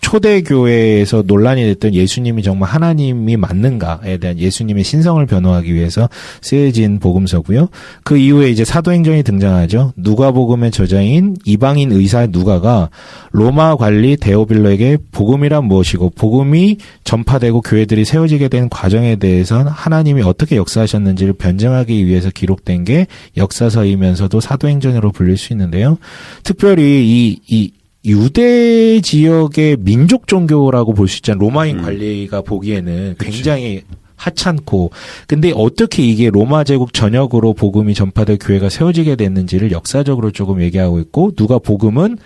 초대교회에서 논란이 됐던 예수님이 정말 하나님이 맞는가에 대한 예수님의 신성을 변호하기 위해서 쓰여진 복음서고요. 그 이후에 이제 사도행전이 등장하죠. 누가복음의 저자인 이방인 의사 누가가 로마 관리 데오빌로에게 복음이란 무엇이고 복음이 전파되고 교회들이 세워지게 된 과정에 대해서는 하나님이 어떻게 역사하셨는지를 변증하기 위해서 기록된 게 역사서이면서도 사도행전으로 불릴 수 있는데요. 특별히 이 유대 지역의 민족 종교라고 볼 수 있잖아요. 로마인 관리가 보기에는 굉장히 하찮고, 근데 어떻게 이게 로마 제국 전역으로 복음이 전파될 교회가 세워지게 됐는지를 역사적으로 조금 얘기하고 있고, 누가복음은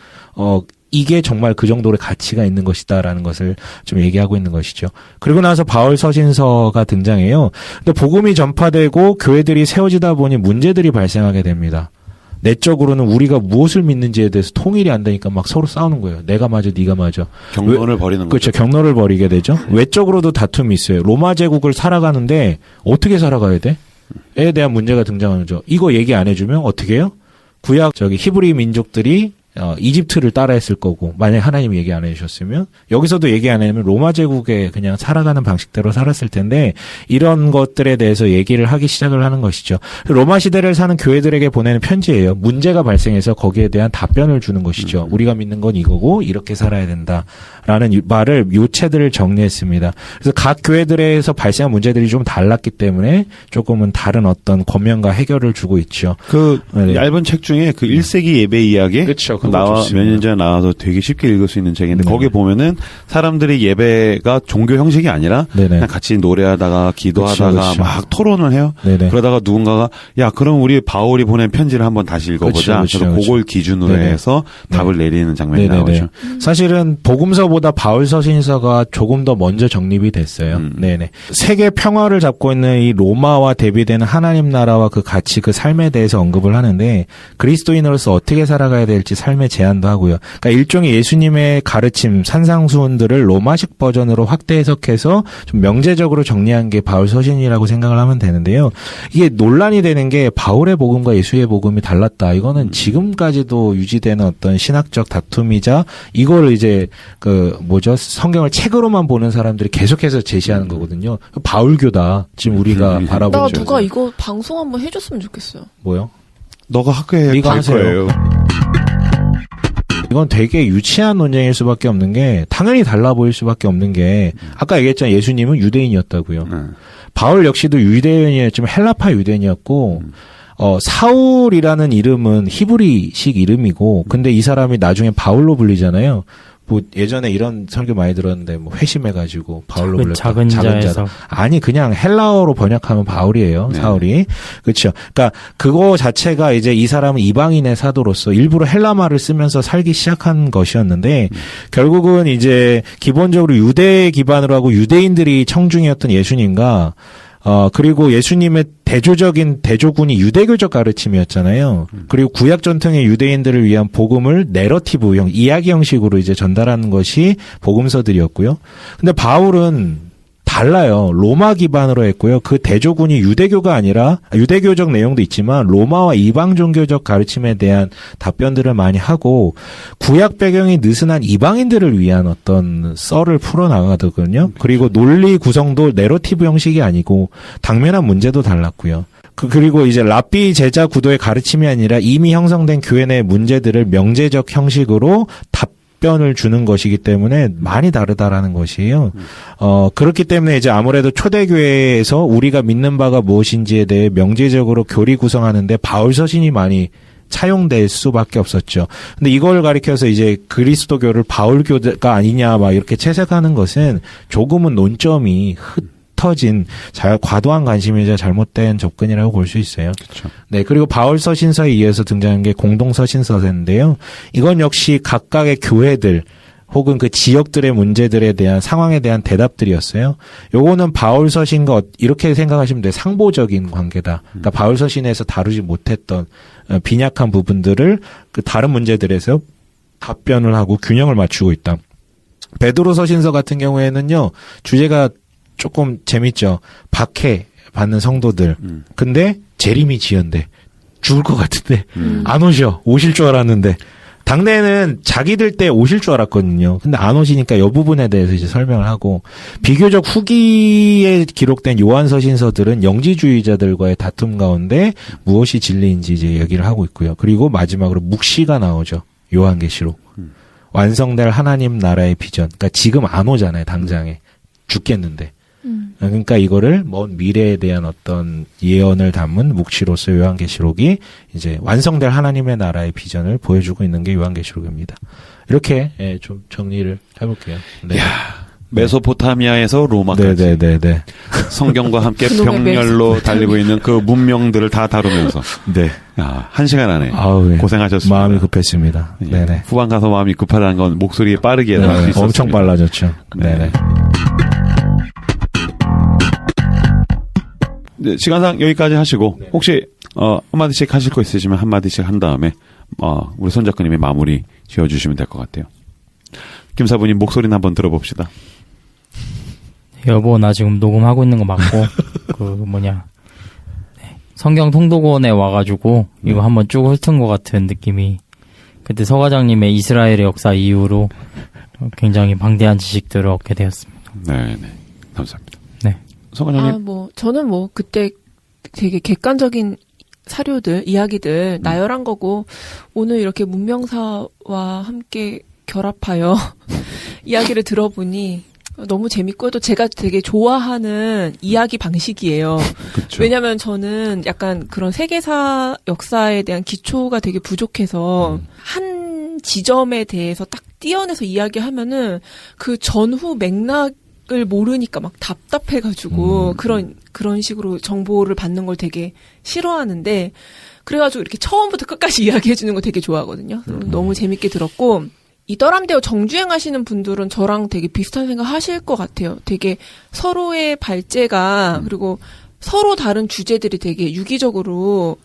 이게 정말 그 정도의 가치가 있는 것이다라는 것을 좀 얘기하고 있는 것이죠. 그리고 나서 바울 서신서가 등장해요. 근데 복음이 전파되고 교회들이 세워지다 보니 문제들이 발생하게 됩니다. 내적으로는 우리가 무엇을 믿는지에 대해서 통일이 안 되니까 막 서로 싸우는 거예요. 내가 맞아, 네가 맞아. 경로를 버리는 거죠. 그렇죠. 경로를 버리게 되죠. 외적으로도 다툼이 있어요. 로마 제국을 살아가는데 어떻게 살아가야 돼? 에 대한 문제가 등장하는 거죠. 이거 얘기 안 해주면 어떻게 해요? 구약 히브리 민족들이 이집트를 따라했을 거고, 만약에 하나님이 얘기 안 해주셨으면, 여기서도 얘기 안 해주면 로마 제국에 그냥 살아가는 방식대로 살았을 텐데, 이런 것들에 대해서 얘기를 하기 시작을 하는 것이죠. 로마 시대를 사는 교회들에게 보내는 편지예요. 문제가 발생해서 거기에 대한 답변을 주는 것이죠. 우리가 믿는 건 이거고, 이렇게 살아야 된다. 라는 말을, 요체들을 정리했습니다. 그래서 각 교회들에서 발생한 문제들이 좀 달랐기 때문에, 조금은 다른 어떤 권면과 해결을 주고 있죠. 네. 얇은 책 중에 1세기 예배 이야기. 그렇죠. 몇 년 전에 나와서 되게 쉽게 읽을 수 있는 책인데, 거기에 보면은 사람들이 예배가 종교 형식이 아니라 그냥 같이 노래하다가 기도하다가 그쵸. 막 토론을 해요. 네네. 그러다가 누군가가 야, 그럼 우리 바울이 보낸 편지를 한번 다시 읽어보자. 그래서 그걸 기준으로 해서 답을 내리는 장면이 나오죠. 사실은 복음서보다 바울 서신서가 조금 더 먼저 정립이 됐어요. 네네. 세계 평화를 잡고 있는 이 로마와 대비되는 하나님 나라와 그 가치, 그 삶에 대해서 언급을 하는데, 그리스도인으로서 어떻게 살아가야 될지 삶의 제안도 하고요. 그러니까 일종의 예수님의 가르침, 산상수훈들을 로마식 버전으로 확대 해석해서 좀 명제적으로 정리한 게 바울 서신이라고 생각을 하면 되는데요. 이게 논란이 되는 게 바울의 복음과 예수의 복음이 달랐다. 이거는 지금까지도 유지되는 어떤 신학적 다툼이자 이거를 이제 성경을 책으로만 보는 사람들이 계속해서 제시하는 거거든요. 바울교다. 지금 우리가 바라보는. 나 누가 이거 방송 한번 해줬으면 좋겠어요. 뭐요? 너가 학교에 이거 갈 거예요. 이건 되게 유치한 논쟁일 수밖에 없는 게, 당연히 달라 보일 수밖에 없는 게, 아까 얘기했잖아요. 예수님은 유대인이었다고요. 바울 역시도 유대인이었지만 헬라파 유대인이었고, 사울이라는 이름은 히브리식 이름이고, 근데 이 사람이 나중에 바울로 불리잖아요. 예전에 이런 설교 많이 들었는데, 회심해가지고, 바울로 불렸다. 작은 자에서. 아니, 그냥 헬라어로 번역하면 바울이에요, 네. 사울이. 그렇죠. 그러니까, 그거 자체가 이제 이 사람은 이방인의 사도로서 일부러 헬라말을 쓰면서 살기 시작한 것이었는데, 결국은 이제, 기본적으로 유대 기반으로 하고 유대인들이 청중이었던 예수님과, 그리고 예수님의 대조군이 유대교적 가르침이었잖아요. 그리고 구약 전통의 유대인들을 위한 복음을 내러티브형, 이야기 형식으로 이제 전달하는 것이 복음서들이었고요. 근데 바울은 달라요. 로마 기반으로 했고요. 그 대조군이 유대교가 아니라, 유대교적 내용도 있지만 로마와 이방 종교적 가르침에 대한 답변들을 많이 하고, 구약 배경이 느슨한 이방인들을 위한 어떤 썰을 풀어나가거든요. 그리고 논리 구성도 내러티브 형식이 아니고 당면한 문제도 달랐고요. 그리고 이제 랍비 제자 구도의 가르침이 아니라 이미 형성된 교회 내 문제들을 명제적 형식으로 답변을 주는 것이기 때문에 많이 다르다라는 것이에요. 그렇기 때문에 이제 아무래도 초대교회에서 우리가 믿는 바가 무엇인지에 대해 명제적으로 교리 구성하는데 바울 서신이 많이 차용될 수밖에 없었죠. 근데 이걸 가리켜서 이제 그리스도교를 바울교가 아니냐 막 이렇게 채색하는 것은 조금은 논점이 흩어진 과도한 관심이자 잘못된 접근이라고 볼 수 있어요. 그렇죠. 네, 그리고 바울 서신서에 이어서 등장한 게 공동 서신서인데요. 이건 역시 각각의 교회들 혹은 그 지역들의 문제들에 대한 상황에 대한 대답들이었어요. 요거는 바울 서신과 이렇게 생각하시면 돼요. 상보적인 관계다. 그러니까 바울 서신에서 다루지 못했던 빈약한 부분들을 그 다른 문제들에서 답변을 하고 균형을 맞추고 있다. 베드로 서신서 같은 경우에는요. 주제가 조금 재밌죠. 박해 받는 성도들. 근데 재림이 지연돼. 죽을 것 같은데 안 오실 줄 알았는데 당대는 자기들 때 오실 줄 알았거든요. 근데 안 오시니까 이 부분에 대해서 이제 설명을 하고 비교적 후기에 기록된 요한서신서들은 영지주의자들과의 다툼 가운데 무엇이 진리인지 이제 얘기를 하고 있고요. 그리고 마지막으로 묵시가 나오죠. 요한계시록. 완성될 하나님 나라의 비전. 그러니까 지금 안 오잖아요. 당장에. 죽겠는데. 그러니까 이거를 먼 미래에 대한 어떤 예언을 담은 묵시로서 요한계시록이 이제 완성될 하나님의 나라의 비전을 보여주고 있는 게 요한계시록입니다. 이렇게 좀 정리를 해볼게요. 네. 야, 메소포타미아에서 로마까지 네네네네. 성경과 함께 병렬로 달리고 있는 그 문명들을 다 다루면서 네. 야, 1시간 안에 네. 고생하셨습니다. 마음이 급했습니다. 네네. 후반 가서 마음이 급하다는 건 목소리에 빠르게 나올 수 있었습니다. 엄청 빨라졌죠. 네네. 네, 시간상 여기까지 하시고 혹시 한마디씩 하실 거 있으시면 한마디씩 한 다음에 우리 손 작가님의 마무리 지어주시면 될 것 같아요. 김 사부님 목소리는 한번 들어봅시다. 여보, 나 지금 녹음하고 있는 거 맞고 성경 통독원에 와가지고 이거 한번 쭉 훑은 것 같은 느낌이 그때 서 과장님의 이스라엘의 역사 이후로 굉장히 방대한 지식들을 얻게 되었습니다. 네, 감사합니다. 네. 서관장님. 저는 그때 되게 객관적인 사료들, 이야기들 나열한 거고, 오늘 이렇게 문명사와 함께 결합하여 이야기를 들어보니 너무 재밌고, 또 제가 되게 좋아하는 이야기 방식이에요. 그쵸. 왜냐면 저는 약간 그런 세계사 역사에 대한 기초가 되게 부족해서, 한 지점에 대해서 딱 띄어내서 이야기하면은 그 전후 맥락 을 모르니까 막 답답해가지고 그런 식으로 정보를 받는 걸 되게 싫어하는데 그래가지고 이렇게 처음부터 끝까지 이야기해주는 거 되게 좋아하거든요. 너무 재밌게 들었고 이더람대오 정주행하시는 분들은 저랑 되게 비슷한 생각 하실 것 같아요. 되게 서로의 발제가 그리고 서로 다른 주제들이 되게 유기적으로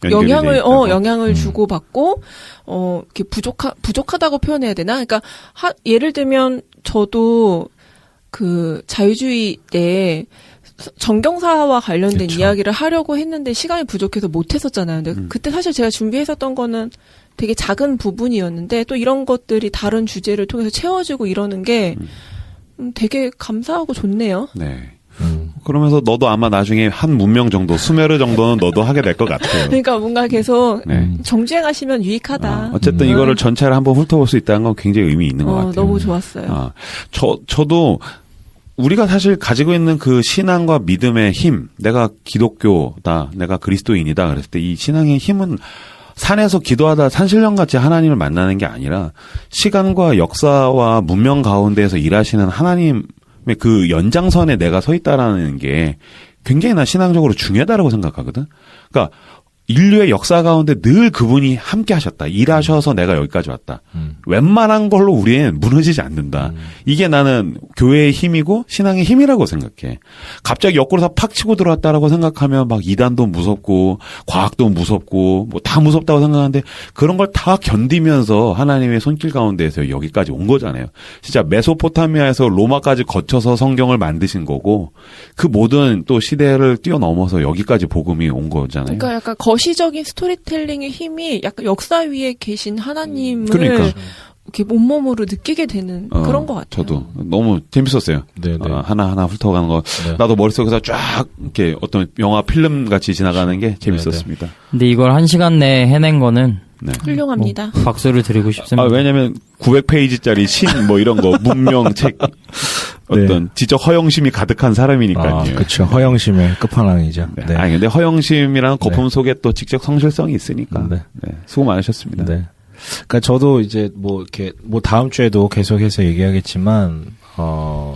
영향을 주고받고 이렇게 부족하다고 표현해야 되나? 그러니까 예를 들면 저도 그 자유주의 때 정경사와 관련된 그쵸. 이야기를 하려고 했는데 시간이 부족해서 못 했었잖아요. 근데 그때 사실 제가 준비했었던 거는 되게 작은 부분이었는데 또 이런 것들이 다른 주제를 통해서 채워지고 이러는 게 되게 감사하고 좋네요. 네. 그러면서 너도 아마 나중에 한 문명 정도, 수메르 정도는 너도 하게 될 것 같아요. 그러니까 뭔가 계속 정주행하시면 유익하다. 어쨌든 이거를 전체를 한번 훑어볼 수 있다는 건 굉장히 의미 있는 것 같아요. 너무 좋았어요. 저도 우리가 사실 가지고 있는 그 신앙과 믿음의 힘, 내가 기독교다, 내가 그리스도인이다 그랬을 때 이 신앙의 힘은 산에서 기도하다 산신령같이 하나님을 만나는 게 아니라 시간과 역사와 문명 가운데에서 일하시는 하나님의 그 연장선에 내가 서 있다라는 게 굉장히 나 신앙적으로 중요하다고 생각하거든. 그러니까 인류의 역사 가운데 늘 그분이 함께 하셨다. 일하셔서 내가 여기까지 왔다. 웬만한 걸로 우리는 무너지지 않는다. 이게 나는 교회의 힘이고 신앙의 힘이라고 생각해. 갑자기 옆구리에서 팍 치고 들어왔다라고 생각하면 막 이단도 무섭고 과학도 무섭고 뭐 다 무섭다고 생각하는데 그런 걸 다 견디면서 하나님의 손길 가운데에서 여기까지 온 거잖아요. 진짜 메소포타미아에서 로마까지 거쳐서 성경을 만드신 거고 그 모든 또 시대를 뛰어넘어서 여기까지 복음이 온 거잖아요. 그러니까 약간 거시적인 스토리텔링의 힘이 약간 역사 위에 계신 하나님을 이렇게 온몸으로 느끼게 되는 그런 것 같아요. 저도 너무 재밌었어요. 하나하나 훑어가는 거. 나도 머릿속에서 쫙 이렇게 어떤 영화 필름 같이 지나가는 게 재밌었습니다. 근데 이걸 1시간 내에 해낸 거는 훌륭합니다. 박수를 드리고 싶습니다. 왜냐면 900페이지짜리 신 뭐 이런 거 문명 책 어떤 지적 허영심이 가득한 사람이니까요. 그렇죠. 허영심의 끝판왕이죠. 네. 아니 근데 허영심이라는 거품 속에 또 직접 성실성이 있으니까. 수고 많으셨습니다. 그러니까 저도 이제 뭐 이렇게 뭐 다음 주에도 계속해서 얘기하겠지만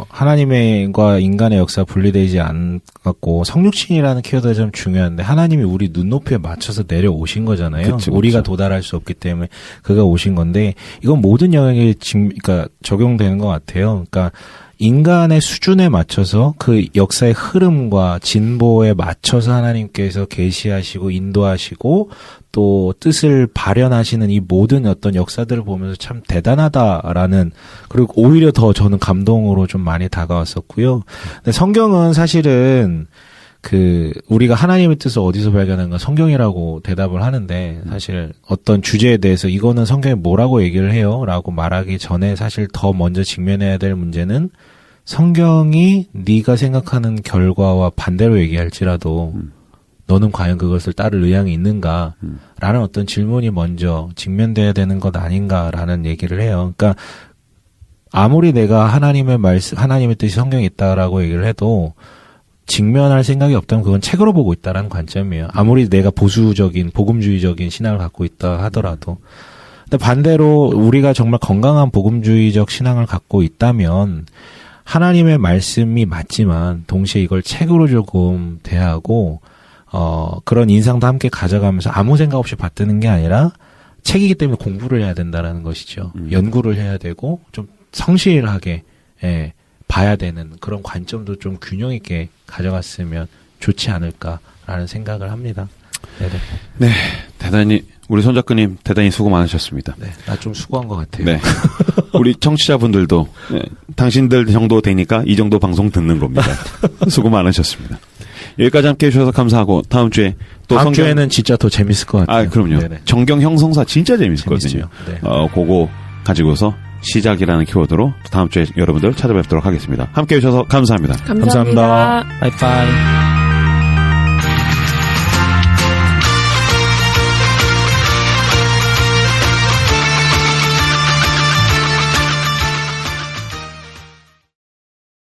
하나님과 인간의 역사가 분리되지 않았고 성육신이라는 키워드가 좀 중요한데 하나님이 우리 눈높이에 맞춰서 내려오신 거잖아요. 그쵸. 우리가 도달할 수 없기 때문에 그가 오신 건데 이건 모든 영역에 그러니까 적용되는 것 같아요. 그러니까 인간의 수준에 맞춰서 그 역사의 흐름과 진보에 맞춰서 하나님께서 계시하시고 인도하시고 또 뜻을 발현하시는 이 모든 어떤 역사들을 보면서 참 대단하다라는, 그리고 오히려 더 저는 감동으로 좀 많이 다가왔었고요. 근데 성경은 사실은 우리가 하나님의 뜻을 어디서 발견하는가 성경이라고 대답을 하는데, 사실 어떤 주제에 대해서 이거는 성경이 뭐라고 얘기를 해요? 라고 말하기 전에 사실 더 먼저 직면해야 될 문제는 성경이 네가 생각하는 결과와 반대로 얘기할지라도 너는 과연 그것을 따를 의향이 있는가? 라는 어떤 질문이 먼저 직면돼야 되는 것 아닌가라는 얘기를 해요. 그러니까 아무리 내가 하나님의 뜻이 성경에 있다라고 얘기를 해도 직면할 생각이 없다면 그건 책으로 보고 있다라는 관점이에요. 아무리 내가 보수적인 복음주의적인 신앙을 갖고 있다 하더라도. 근데 반대로 우리가 정말 건강한 복음주의적 신앙을 갖고 있다면 하나님의 말씀이 맞지만 동시에 이걸 책으로 조금 대하고 그런 인상도 함께 가져가면서 아무 생각 없이 받드는 게 아니라 책이기 때문에 공부를 해야 된다라는 것이죠. 연구를 해야 되고 좀 성실하게 봐야 되는 그런 관점도 좀 균형 있게 가져갔으면 좋지 않을까라는 생각을 합니다. 네네. 네, 대단히 우리 손 작가님 대단히 수고 많으셨습니다. 네, 나 좀 수고한 것 같아요. 네, 우리 청취자분들도 당신들 정도 되니까 이 정도 방송 듣는 겁니다. 수고 많으셨습니다. 여기까지 함께 해주셔서 감사하고 다음 주에 또 다음 주에는 진짜 더 재밌을 것 같아요. 아, 그럼요. 네네. 정경 형성사 진짜 재밌거든요. 네. 그거 가지고서 시작이라는 키워드로 다음 주에 여러분들 찾아뵙도록 하겠습니다. 함께 해주셔서 감사합니다. 감사합니다. 바이바이.